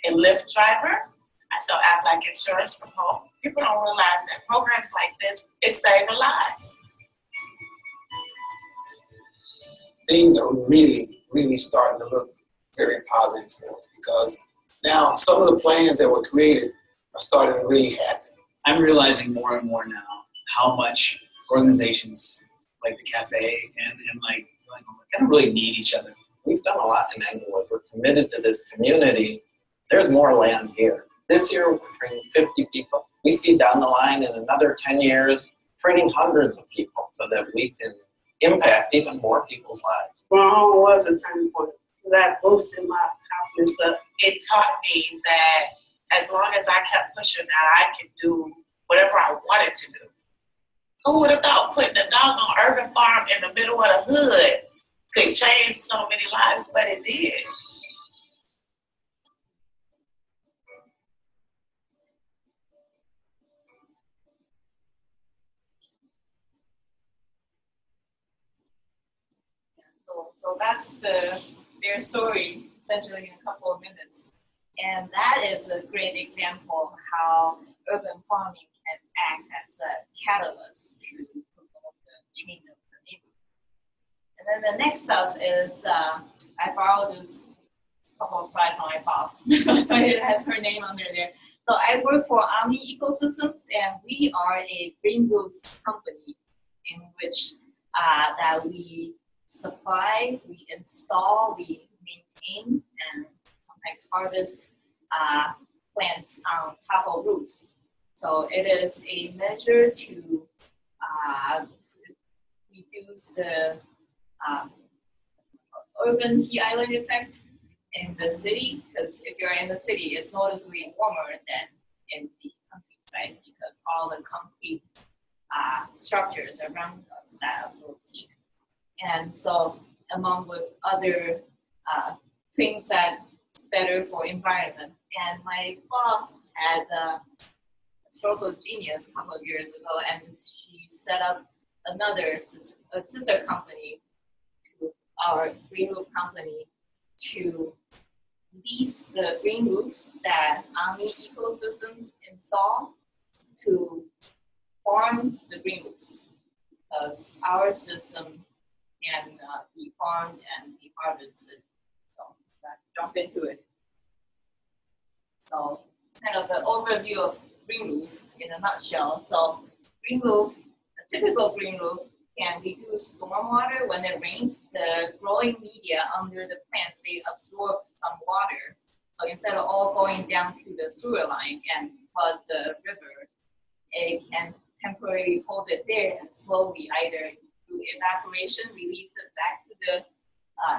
a Lyft driver. I sell Aflac insurance from home. People don't realize that programs like this is saving lives. Things are really, really starting to look very positive for us because now some of the plans that were created are starting to really happen. I'm realizing more and more now how much organizations like the cafe and like kind of really need each other. We've done a lot in Englewood. We're committed to this community. There's more land here. This year, we're training 50 people. We see down the line in another 10 years, training hundreds of people so that we can impact even more people's lives. Growing Home was a turning point. That boosted my confidence up. It taught me that as long as I kept pushing that I could do whatever I wanted to do. Who would have thought putting a doggone urban farm in the middle of the hood could change so many lives, but it did. So that's their story, essentially in a couple of minutes. And that is a great example of how urban farming can act as a catalyst to promote the change of the neighborhood. And then the next stuff is, I borrowed this couple of slides from my boss, so it has her name under there. So I work for Omni Ecosystems, and we are a green roof company in which that we supply, we install, we maintain, and sometimes harvest plants on top of roofs. So it is a measure to reduce the urban heat island effect in the city, because if you're in the city, it's noticeably warmer than in the countryside because all the concrete structures around us that absorb heat. And so, among with other things that's better for environment. And my boss had a stroke of genius a couple of years ago, and she set up another sister company to our green roof company to lease the green roofs that Omni Ecosystems install to farm the green roofs, because our system can be farmed and be harvested. So let's jump into it. So kind of the overview of green roof in a nutshell. So green roof, a typical green roof can reduce stormwater when it rains. The growing media under the plants, they absorb some water. So instead of all going down to the sewer line and flood the river, it can temporarily hold it there and slowly either through evaporation release it back to the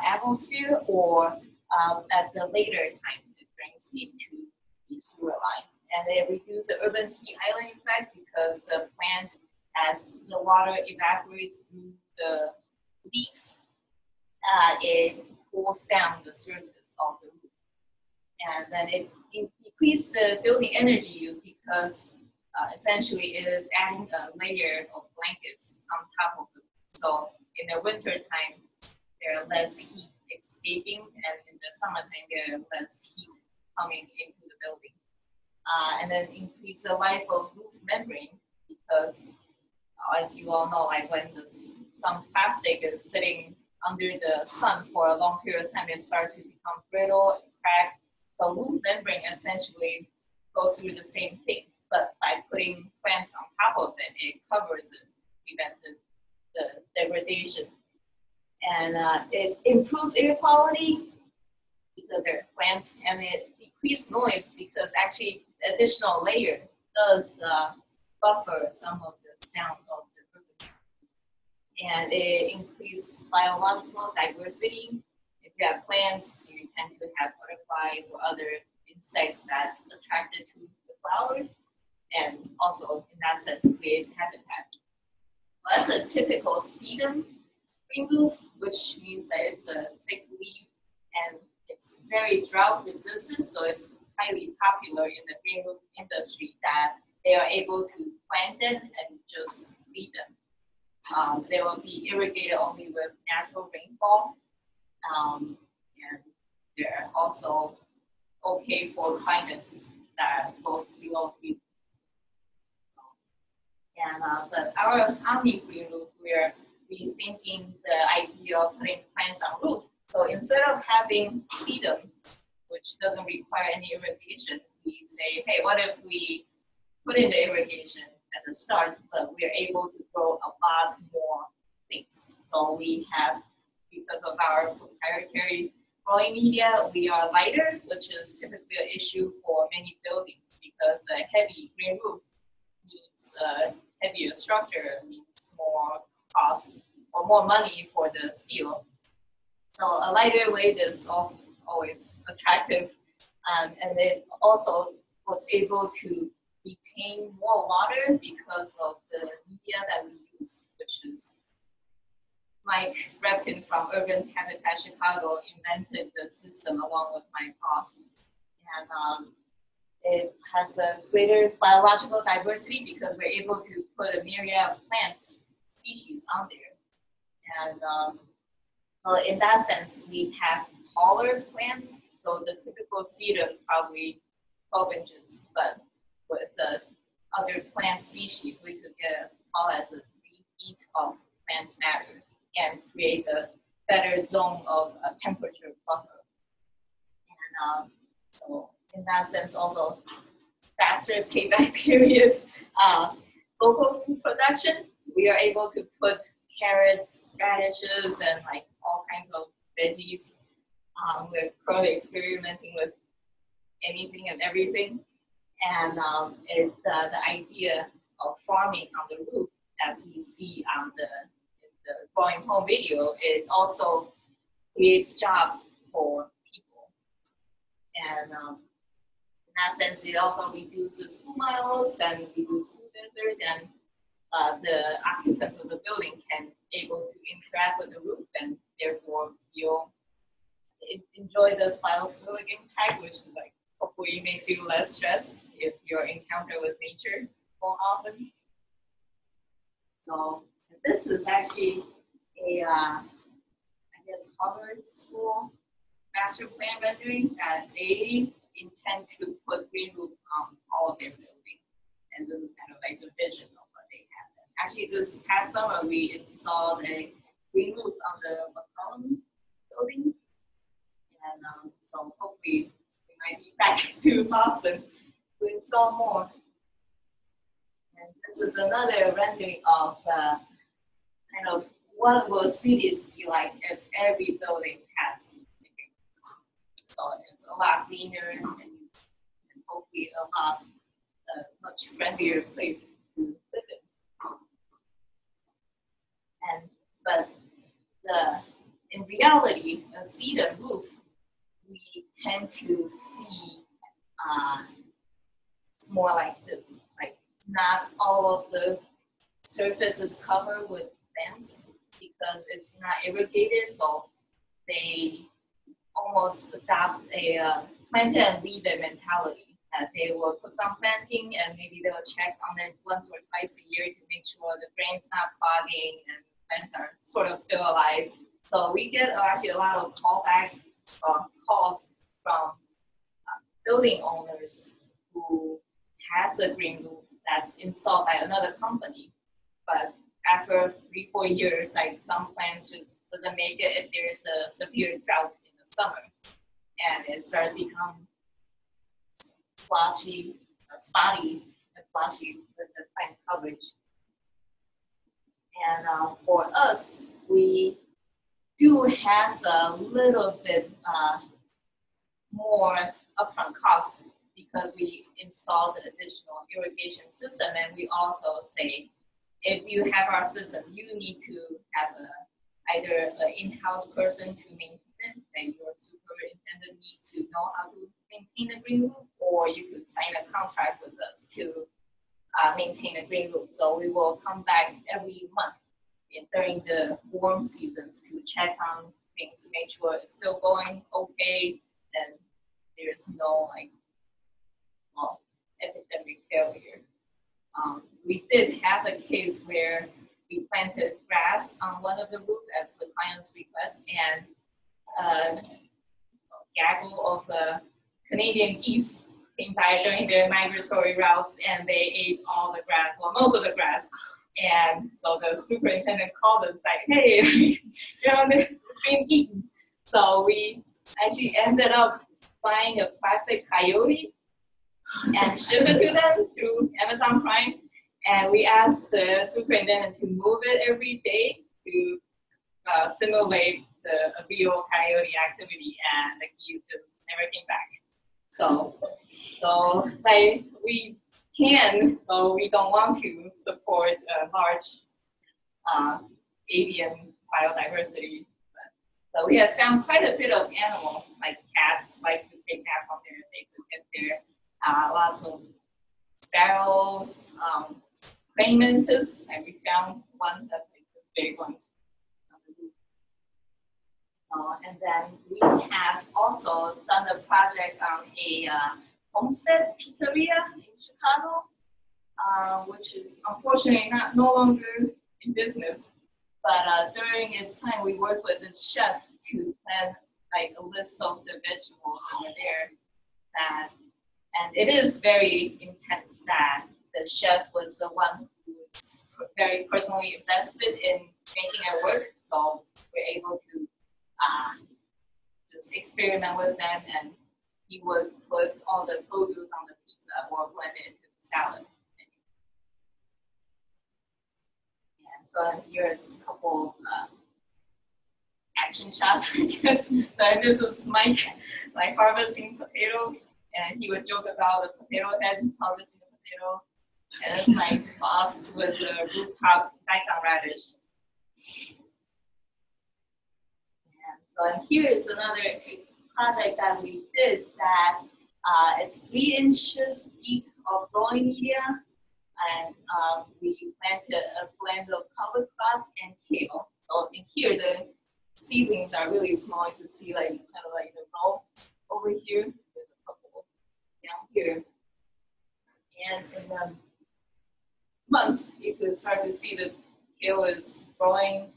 atmosphere, or at the later time it brings it to the sewer line. And they reduce the urban heat island effect because the plant, as the water evaporates through the leaves, it cools down the surface of the roof. And then it decreases the building energy use because essentially it is adding a layer of blankets on top of it. So in the winter time, there are less heat escaping, and in the summertime, there are less heat coming into the building. And then increase the life of roof membrane because, as you all know, like when some plastic is sitting under the sun for a long period of time, it starts to become brittle, crack. The roof membrane essentially goes through the same thing, but by putting plants on top of it, it covers it, prevents the degradation. And it improves air quality because there are plants, and it decreases noise because actually the additional layer does buffer some of the sound of the roof. And it increases biological diversity. If you have plants, you tend to have butterflies or other insects that's attracted to the flowers, and also in that sense creates habitat. Well, that's a typical sedum green roof, which means that it's a thick leaf and it's very drought resistant, so it's highly popular in the green roof industry that they are able to plant it and just leave them. They will be irrigated only with natural rainfall, and they're also okay for climates that goes below 3. And but our Omni green roof, we're rethinking the idea of putting plants on roof. So instead of having sedum, which doesn't require any irrigation, we say, hey, what if we put in the irrigation at the start, but we're able to grow a lot more things. So we have, because of our proprietary growing media, we are lighter, which is typically an issue for many buildings because a heavy green roof needs a heavier structure, means more cost or more money for the steel. So a lighter weight is also always attractive, and it also was able to retain more water because of the media that we use, which is Mike Repkin from Urban Habitat Chicago invented the system along with my boss. And it has a greater biological diversity because we're able to put a myriad of plants species on there. And well, in that sense, we have taller plants. So the typical sedum is probably 12 inches, but with the other plant species, we could get as tall as a 3 feet of plant matters and create a better zone of temperature buffer. And so in that sense, also faster payback period. Local food production, we are able to put carrots, radishes, and like all kinds of veggies. We're currently experimenting with anything and everything. And the idea of farming on the roof, as we see on the Growing Home video, it also creates jobs for people. And in that sense, it also reduces food miles and reduces food desert, and the occupants of the building can able to interact with the roof and therefore enjoy the biophilic impact, which is like hopefully makes you less stressed if you're encounter with nature more often. So this is actually a I guess Harvard School master plan rendering that they intend to put green roof on all of their buildings, and this is kind of like the vision of what they have. Actually, this past summer we installed a green roof on the McCollum building, and so hopefully we might be back to Boston to install more. And this is another rendering of kind of what will cities be like if every building has. So it's a lot greener and hopefully a much friendlier place to live in. But in reality, a cedar roof, we tend to see it's more like this. Like not all of the surface is covered with plants because it's not irrigated, so they almost adopt a plant and leave it mentality. That they will put some planting and maybe they'll check on it once or twice a year to make sure the drain's not clogging and plants are sort of still alive. So we get actually a lot of calls from building owners who has a green roof that's installed by another company, but after 3-4 years, like some plants just doesn't make it if there's a severe drought in the summer, and it starts to become spotty and blotchy with the plant coverage. And for us, we do have a little bit more upfront cost because we installed an additional irrigation system, and we also say, if you have our system, you need to have either an in-house person to maintain it, and your superintendent needs to know how to maintain a green roof, or you could sign a contract with us to maintain a green roof. So we will come back every month during the warm seasons to check on things to make sure it's still going okay, and there's no epidemic failure. We did have a case where we planted grass on one of the roofs as the client's request, and a gaggle of Canadian geese came by during their migratory routes, and they ate all the grass, well, most of the grass. And so the superintendent called us like, hey, it's being eaten. So we actually ended up buying a plastic coyote and ship it to them through Amazon Prime. And we asked the superintendent to move it every day to simulate a real coyote activity, and the geese just never came back. So like we can, though we don't want to, support a large avian biodiversity. So we have found quite a bit of animal, like cats like to take naps on there. They could get there. Lots of sparrows, praying mantis, and we found one that's like this big one. And then we have also done a project on a homestead pizzeria in Chicago, which is unfortunately no longer in business. But during its time, we worked with this chef to plan like a list of the vegetables over there. And it is very intense that the chef was the one who was very personally invested in making it work. So we're able to just experiment with them, and he would put all the produce on the pizza or blend it into the salad. And so here's a couple action shots, I guess. So this is Mike harvesting potatoes, and he would joke about the potato head harvesting the potato. And it's my boss with the rooftop daikon radish. And so and here is another project that we did that it's 3 inches deep of growing media, and we planted a blend of cover crop and kale. So in here the seedlings are really small. You can see like it's kind of like the row over here. There's a couple down here, and in the month you could start to see the kale is growing,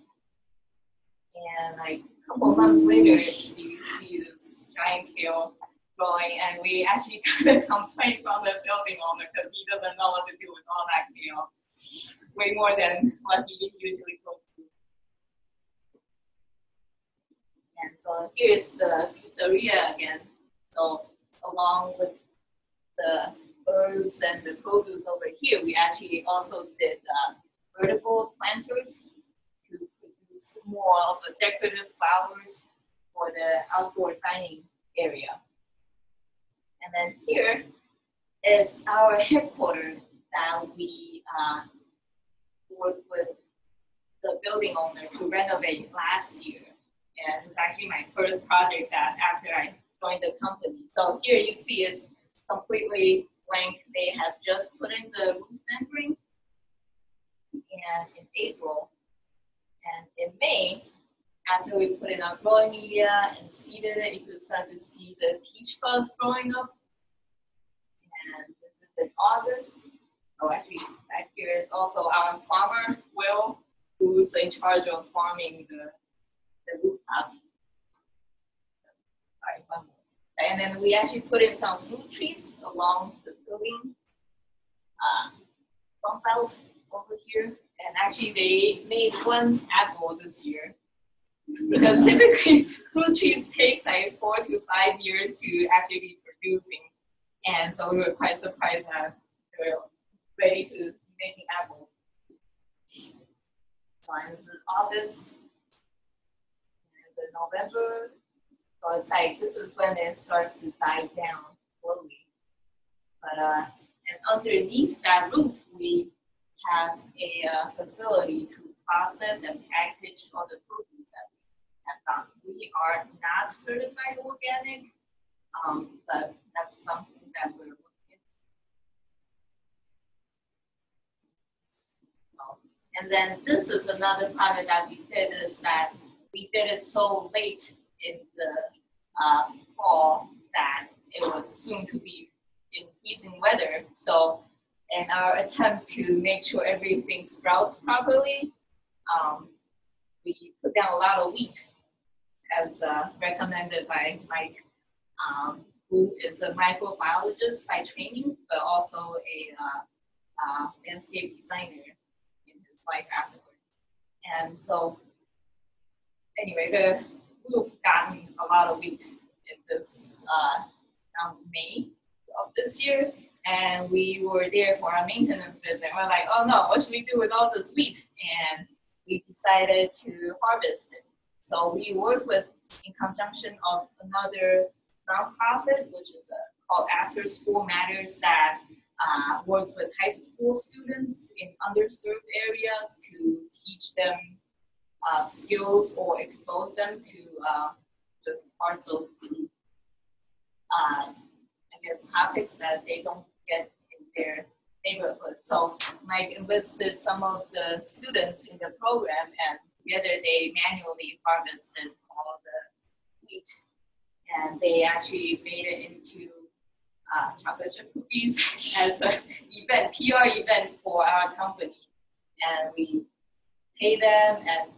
and like a couple months later you see this giant kale growing, and we actually got a complaint from the building owner because he doesn't know what to do with all that kale, way more than what he usually goes through. And so here's the pizzeria again. So along with the herbs and the produce over here, we actually also did vertical planters to produce more of the decorative flowers for the outdoor dining area. And then here is our headquarters that we worked with the building owner to renovate last year. And it's actually my first project that after I joined the company. So here you see it's completely blank. They have just put in the roof membering and in April. And in May, after we put in our growing media and seeded it, you could start to see the peach fuzz growing up. And this is in August. Oh, actually, back here is also our farmer, Will, who's in charge of farming the rooftop. Sorry, one more. And then we actually put in some fruit trees along the building front belt over here. And actually, they made 1 apple this year. Because typically, fruit trees takes like 4 to 5 years to actually be producing. And so we were quite surprised that they were ready to be making apples. So this is August. November, so it's like this is when it starts to die down slowly. But and underneath that roof, we have a facility to process and package all the produce that we have done. We are not certified organic, but that's something that we're looking at. And then this is another project that we did is that we did it so late in the fall that it was soon to be in freezing weather. So in our attempt to make sure everything sprouts properly, we put down a lot of wheat as recommended by Mike, who is a microbiologist by training, but also a landscape designer in his life afterward. And so anyway, we've gotten a lot of wheat in this around May of this year, and we were there for our maintenance visit. We're like, oh no, what should we do with all this wheat? And we decided to harvest it. So we work with, in conjunction of another nonprofit, which is called After School Matters, that works with high school students in underserved areas to teach them skills or expose them to just parts of the, I guess, topics that they don't get in their neighborhood. So Mike enlisted some of the students in the program, and together they manually harvested all the wheat, and they actually made it into chocolate chip cookies as an event, PR event for our company. And we pay them, and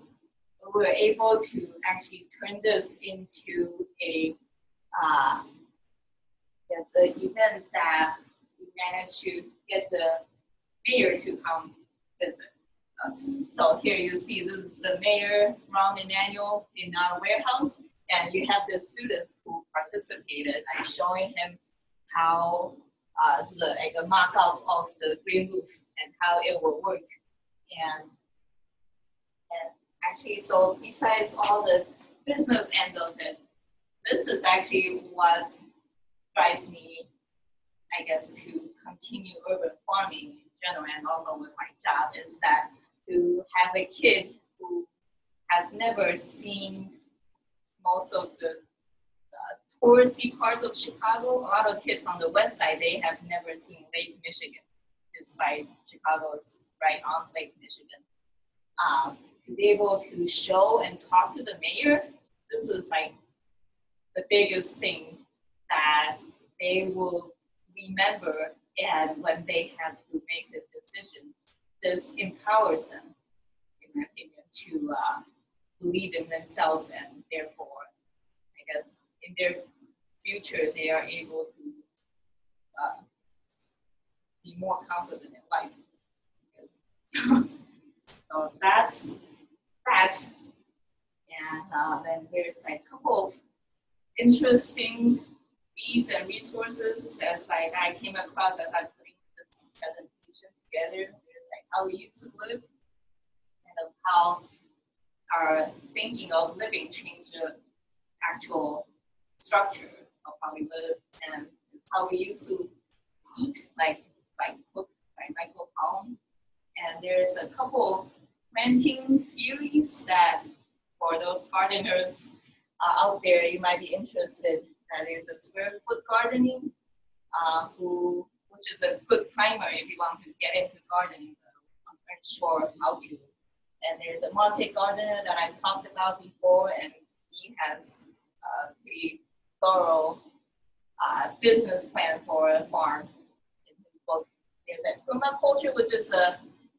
we were able to actually turn this into a an event that we managed to get the mayor to come visit us. So here you see this is the mayor, Rahm Emanuel, in our warehouse, and you have the students who participated, like showing him how like a mock-up of the green roof and how it will work. And actually, so besides all the business end of it, this is actually what drives me, I guess, to continue urban farming in general and also with my job is that to have a kid who has never seen most of the touristy parts of Chicago. A lot of kids from the west side, they have never seen Lake Michigan, despite Chicago is right on Lake Michigan. To be able to show and talk to the mayor, this is like the biggest thing that they will remember, and when they have to make the decision, this empowers them, in my opinion, to believe in themselves, and therefore, I guess, in their future, they are able to be more confident in life. So that's that. And then there's like a couple of interesting reads and resources as like I came across as I'm putting this presentation together. There's like how we used to live, and of how our thinking of living changed the actual structure of how we live and how we used to eat, like cook, like Michael Palm. And there's a couple of planting theories that for those gardeners out there, you might be interested. There's a square foot gardening, which is a good primer if you want to get into gardening, but I'm not sure how to. And there's a market gardener that I talked about before, and he has a pretty thorough business plan for a farm in his book. There's a permaculture, which is a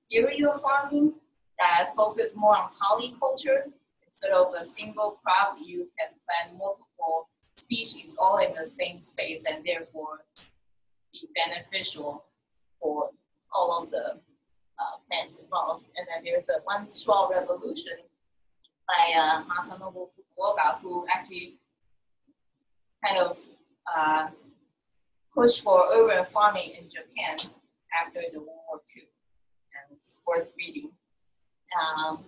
theory of farming that focuses more on polyculture. Instead of a single crop, you can plant multiple species all in the same space and therefore be beneficial for all of the plants involved. And then there's a one straw revolution by Masanobu Fukuoka, who actually kind of pushed for urban farming in Japan after the World War II, and it's worth reading.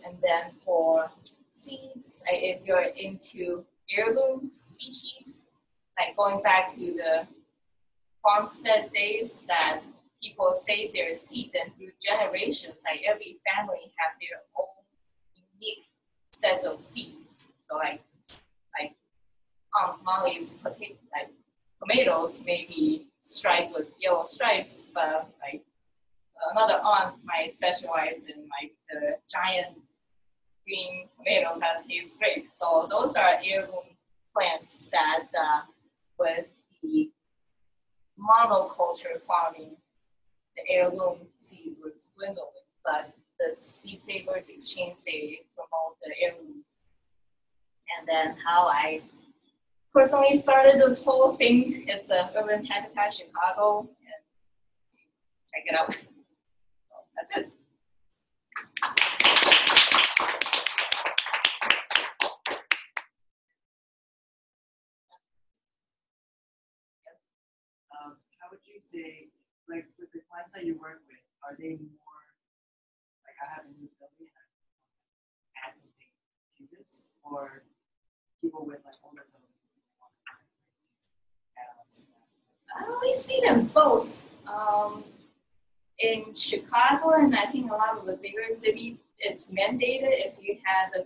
And then for seeds, if you're into heirloom species, like going back to the farmstead days that people save their seeds, and through generations, like every family have their own unique set of seeds. So like Aunt Molly's tomatoes may be striped with yellow stripes, but like another aunt might specialize in like the giant green tomatoes that taste great. So those are heirloom plants that with the monoculture farming, the heirloom seeds were dwindling, but the seed savers exchange, they promote the heirlooms. And then how I personally started this whole thing, it's a Urban Habitat Chicago, and check it out. So that's it. How would you say, like with the clients that you work with, are they more like I have a new building and I add something to this, or people with like older buildings and they want to add on to that? I always see them both. In Chicago, and I think a lot of the bigger cities, it's mandated if you have a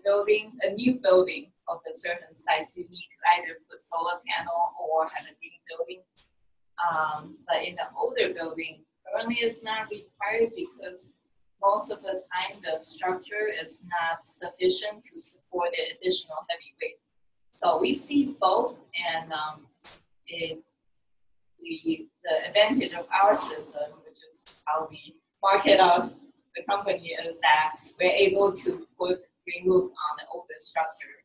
new building of a certain size, you need to either put solar panel or have a green building. But in the older building, currently it's not required because most of the time the structure is not sufficient to support the additional heavy weight. So we see both, and the advantage of our system, which is how we market out the company, is that we're able to put green roof on the older structure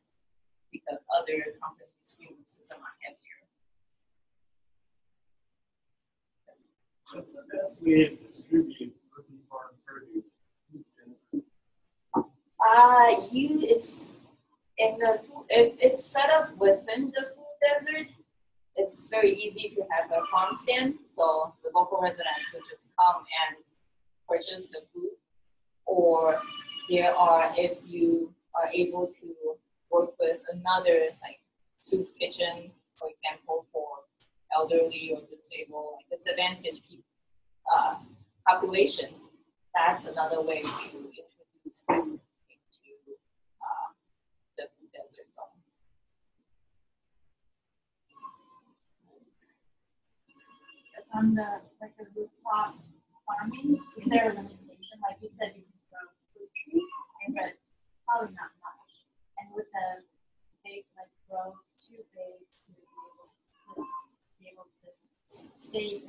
because other companies' green roof systems are heavier. What's the best way to distribute urban farm produce? If it's set up within the food desert, it's very easy to have a farm stand. So the local residents will just come and purchase the food. Or if you are able to work with another like soup kitchen, for example, for elderly or disabled, like disadvantaged people, population. That's another way to introduce food into the food desert zone. Yes, on the rooftop farming, is there a limitation? Like you said, you can grow fruit trees, but probably not much. And with the big, grow too big to be able to stay.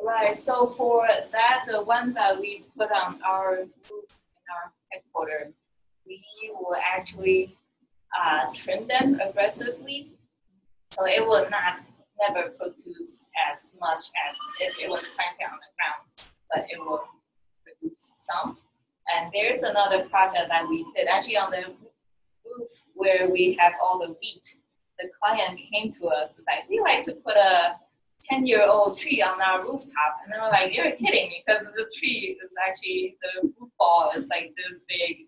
Right. So for that, the ones that we put on our roof in our headquarters, we will actually trim them aggressively, so it will never produce as much as if it was planted on the ground, but it will produce some. And there's another project that we did actually on the roof where we have all the wheat. The client came to us and was like, we like to put a 10-year-old tree on our rooftop. And they were like, you're kidding, because the tree is actually, the roof ball is like this big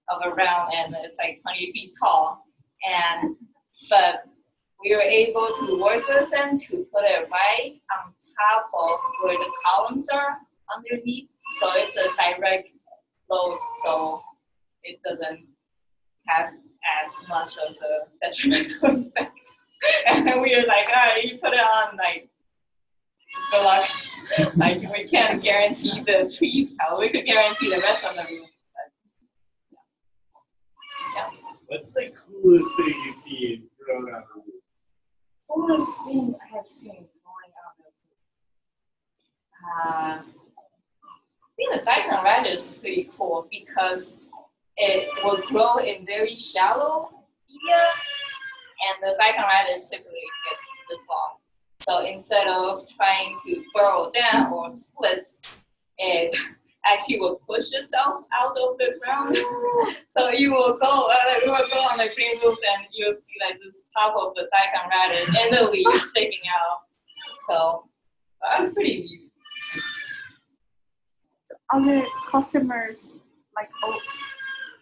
of a round and it's like 20 feet tall. But we were able to work with them to put it right on top of where the columns are underneath. So it's a direct load, so it doesn't have as much of the detrimental effect. And then we were like, all right, you put it on, like, good luck. Like, we can't guarantee the trees how we could guarantee the rest of the roof. Yeah. What's the coolest thing you've seen grown on the roof? Coolest thing I have seen growing on the roof. I think the daikon radish is pretty cool because it will grow in very shallow area, and the daikon radish typically gets this long. So instead of trying to burrow down or split, it actually will push itself out of the ground. So you will go on the green roof and you'll see like this top of the daikon radish and the leaves sticking out. So that's pretty neat. So are the customers like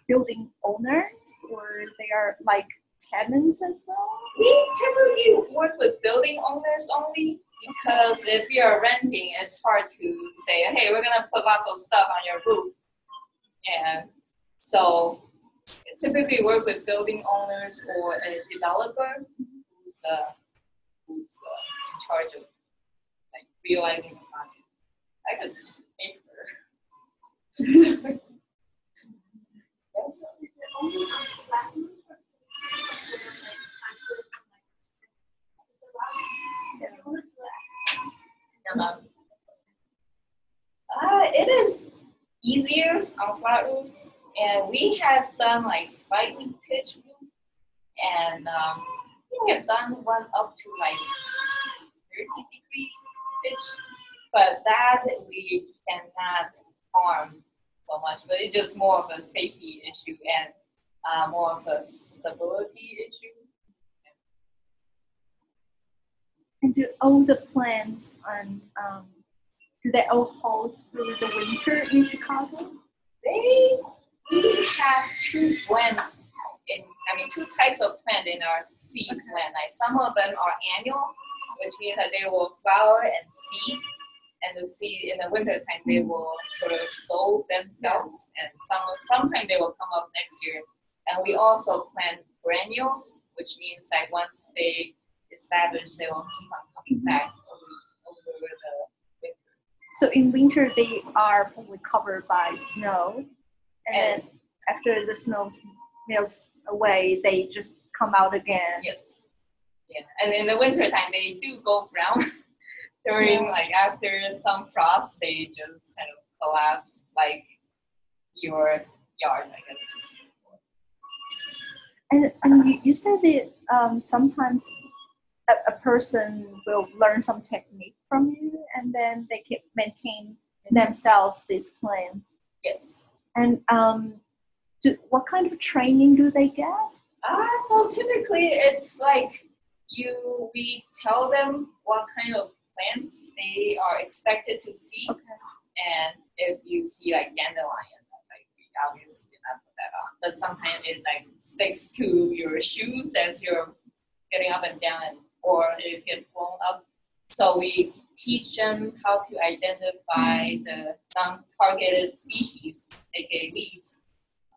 building owners, or they are like tenants as well? We typically work with building owners only, because if you're renting, it's hard to say, hey, we're gonna put lots of stuff on your roof. And so typically work with building owners or a developer who's in charge of like realizing the project. I could make her. Yes. It is easier on flat roofs, and we have done like slightly pitched roof, and I think we have done one up to like 30-degree pitch, but that we cannot harm so much, but it's just more of a safety issue and more of a stability issue. And do all the plants and do they all hold through the winter in Chicago? We have two blends two types of plant in our seed blend. Like some of them are annual, which means that they will flower and seed, and the seed in the winter time they will sort of sow themselves, and sometimes they will come up next year. And we also plant perennials, which means that once they establish, they will keep on coming back over the winter. So in winter, they are probably covered by snow, and then after the snow melts away, they just come out again. Yes. Yeah, and in the winter time, they do go brown. During like after some frost, they just kind of collapse like your yard, I guess. And you said that sometimes a person will learn some technique from you, and then they can maintain themselves these plants. Yes. And what kind of training do they get? So typically it's like we tell them what kind of plants they are expected to see. Okay. And if you see like dandelion, that's like we obviously did not put that on. But sometimes it like sticks to your shoes as you're getting up and down, or it gets blown up. So we teach them how to identify the non-targeted species, aka weeds.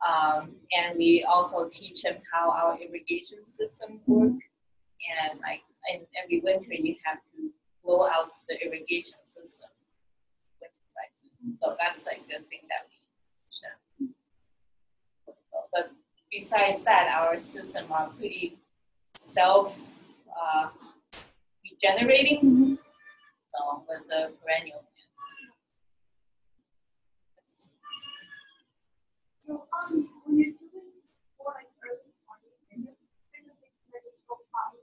And we also teach them how our irrigation system work. And like in every winter, you have to blow out the irrigation system. So that's like the thing that we teach them. But besides that, our system are pretty self-regenerating. So with the perennial plants. So when you're doing more like urban farming, and you're kind of like medicinal crops,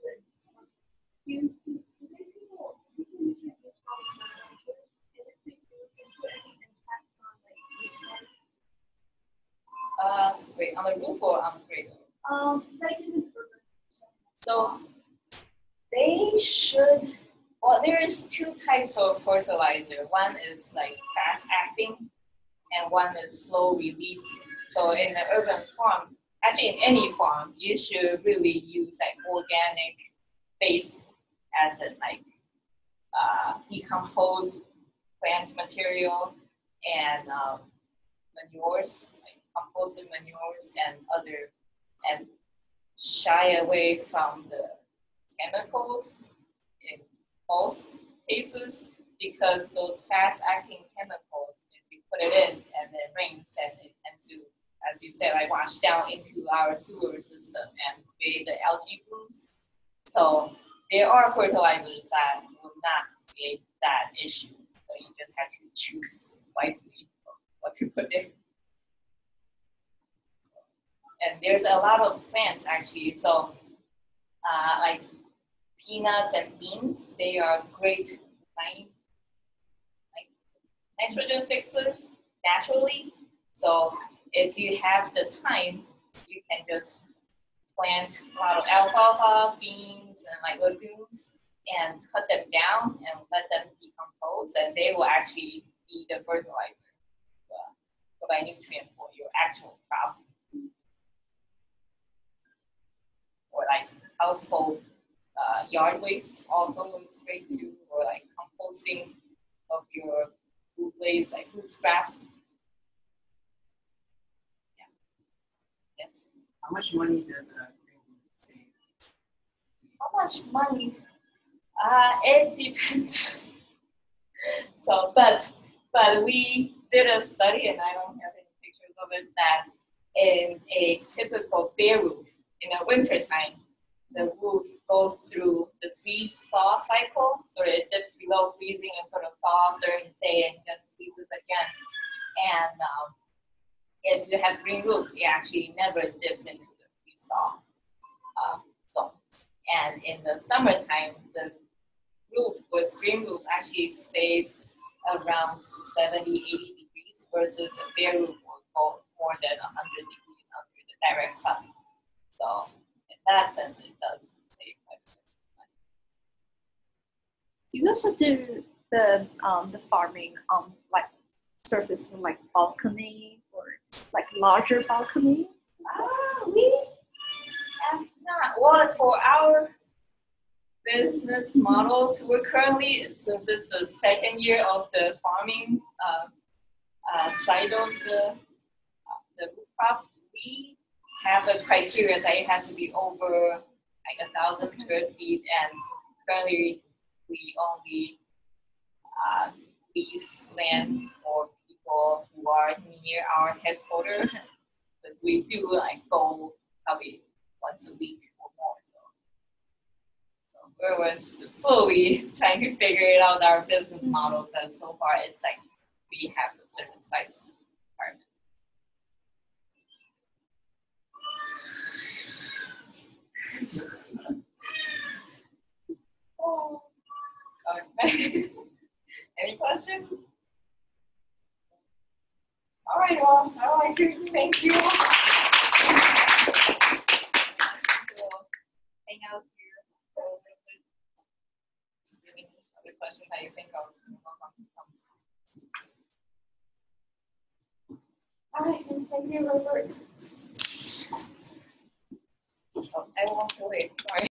do people usually use fertilizer, and if they do, is there any impact on like wastewater? Wait, on the roof or on the cradle? Like in the urban. So they should. Well, there's two types of fertilizer. One is like fast acting, and one is slow releasing. So in the urban farm, actually in any farm, you should really use like organic based acid, like decomposed plant material and manures, like composted manures and shy away from the chemicals in most cases, because those fast-acting chemicals, if you put it in and it rains, and it tends to, as you said, like wash down into our sewer system and create the algae blooms. So there are fertilizers that will not create that issue, so you just have to choose wisely what to put in. And there's a lot of plants actually, so like peanuts and beans, they are great nitrogen fixers naturally. So if you have the time, you can just plant a lot of alfalfa, beans, and like legumes, and cut them down and let them decompose, and they will actually be the fertilizer, provide nutrient for your actual crop. Or like household yard waste also is great too, or like composting of your food waste, like food scraps. Yeah. Yes. How much money does a save? How much money? It depends. So, but we did a study, and I don't have any pictures of it, that in a typical bare roof in the winter time, the roof goes through the freeze-thaw cycle, so it dips below freezing and sort of thaws during the day and then freezes again. And if you have green roof, it actually never dips into the freeze-thaw zone. And in the summertime, the roof with green roof actually stays around 70, 80 degrees versus a bare roof will go more than 100 degrees under the direct sun. So in that sense, it does save quite a bit of money. Do you also do the farming on like surfaces like balcony or like larger balcony? We have not. Well, for our business model, we're currently, since it's the second year of the farming side of the roof crop, we have a criteria that it has to be over like 1,000 square feet, and currently we only lease land for people who are near our headquarters, because we do like go probably once a week or more. So we're slowly trying to figure it out, our business model, because so far it's like we have a certain size requirement. Oh. Okay. Any questions? All right, well, I would like to thank you. Hang out here. Any other questions that you think of? All right, thank you, Robert. Oh, I won't wait. Sorry.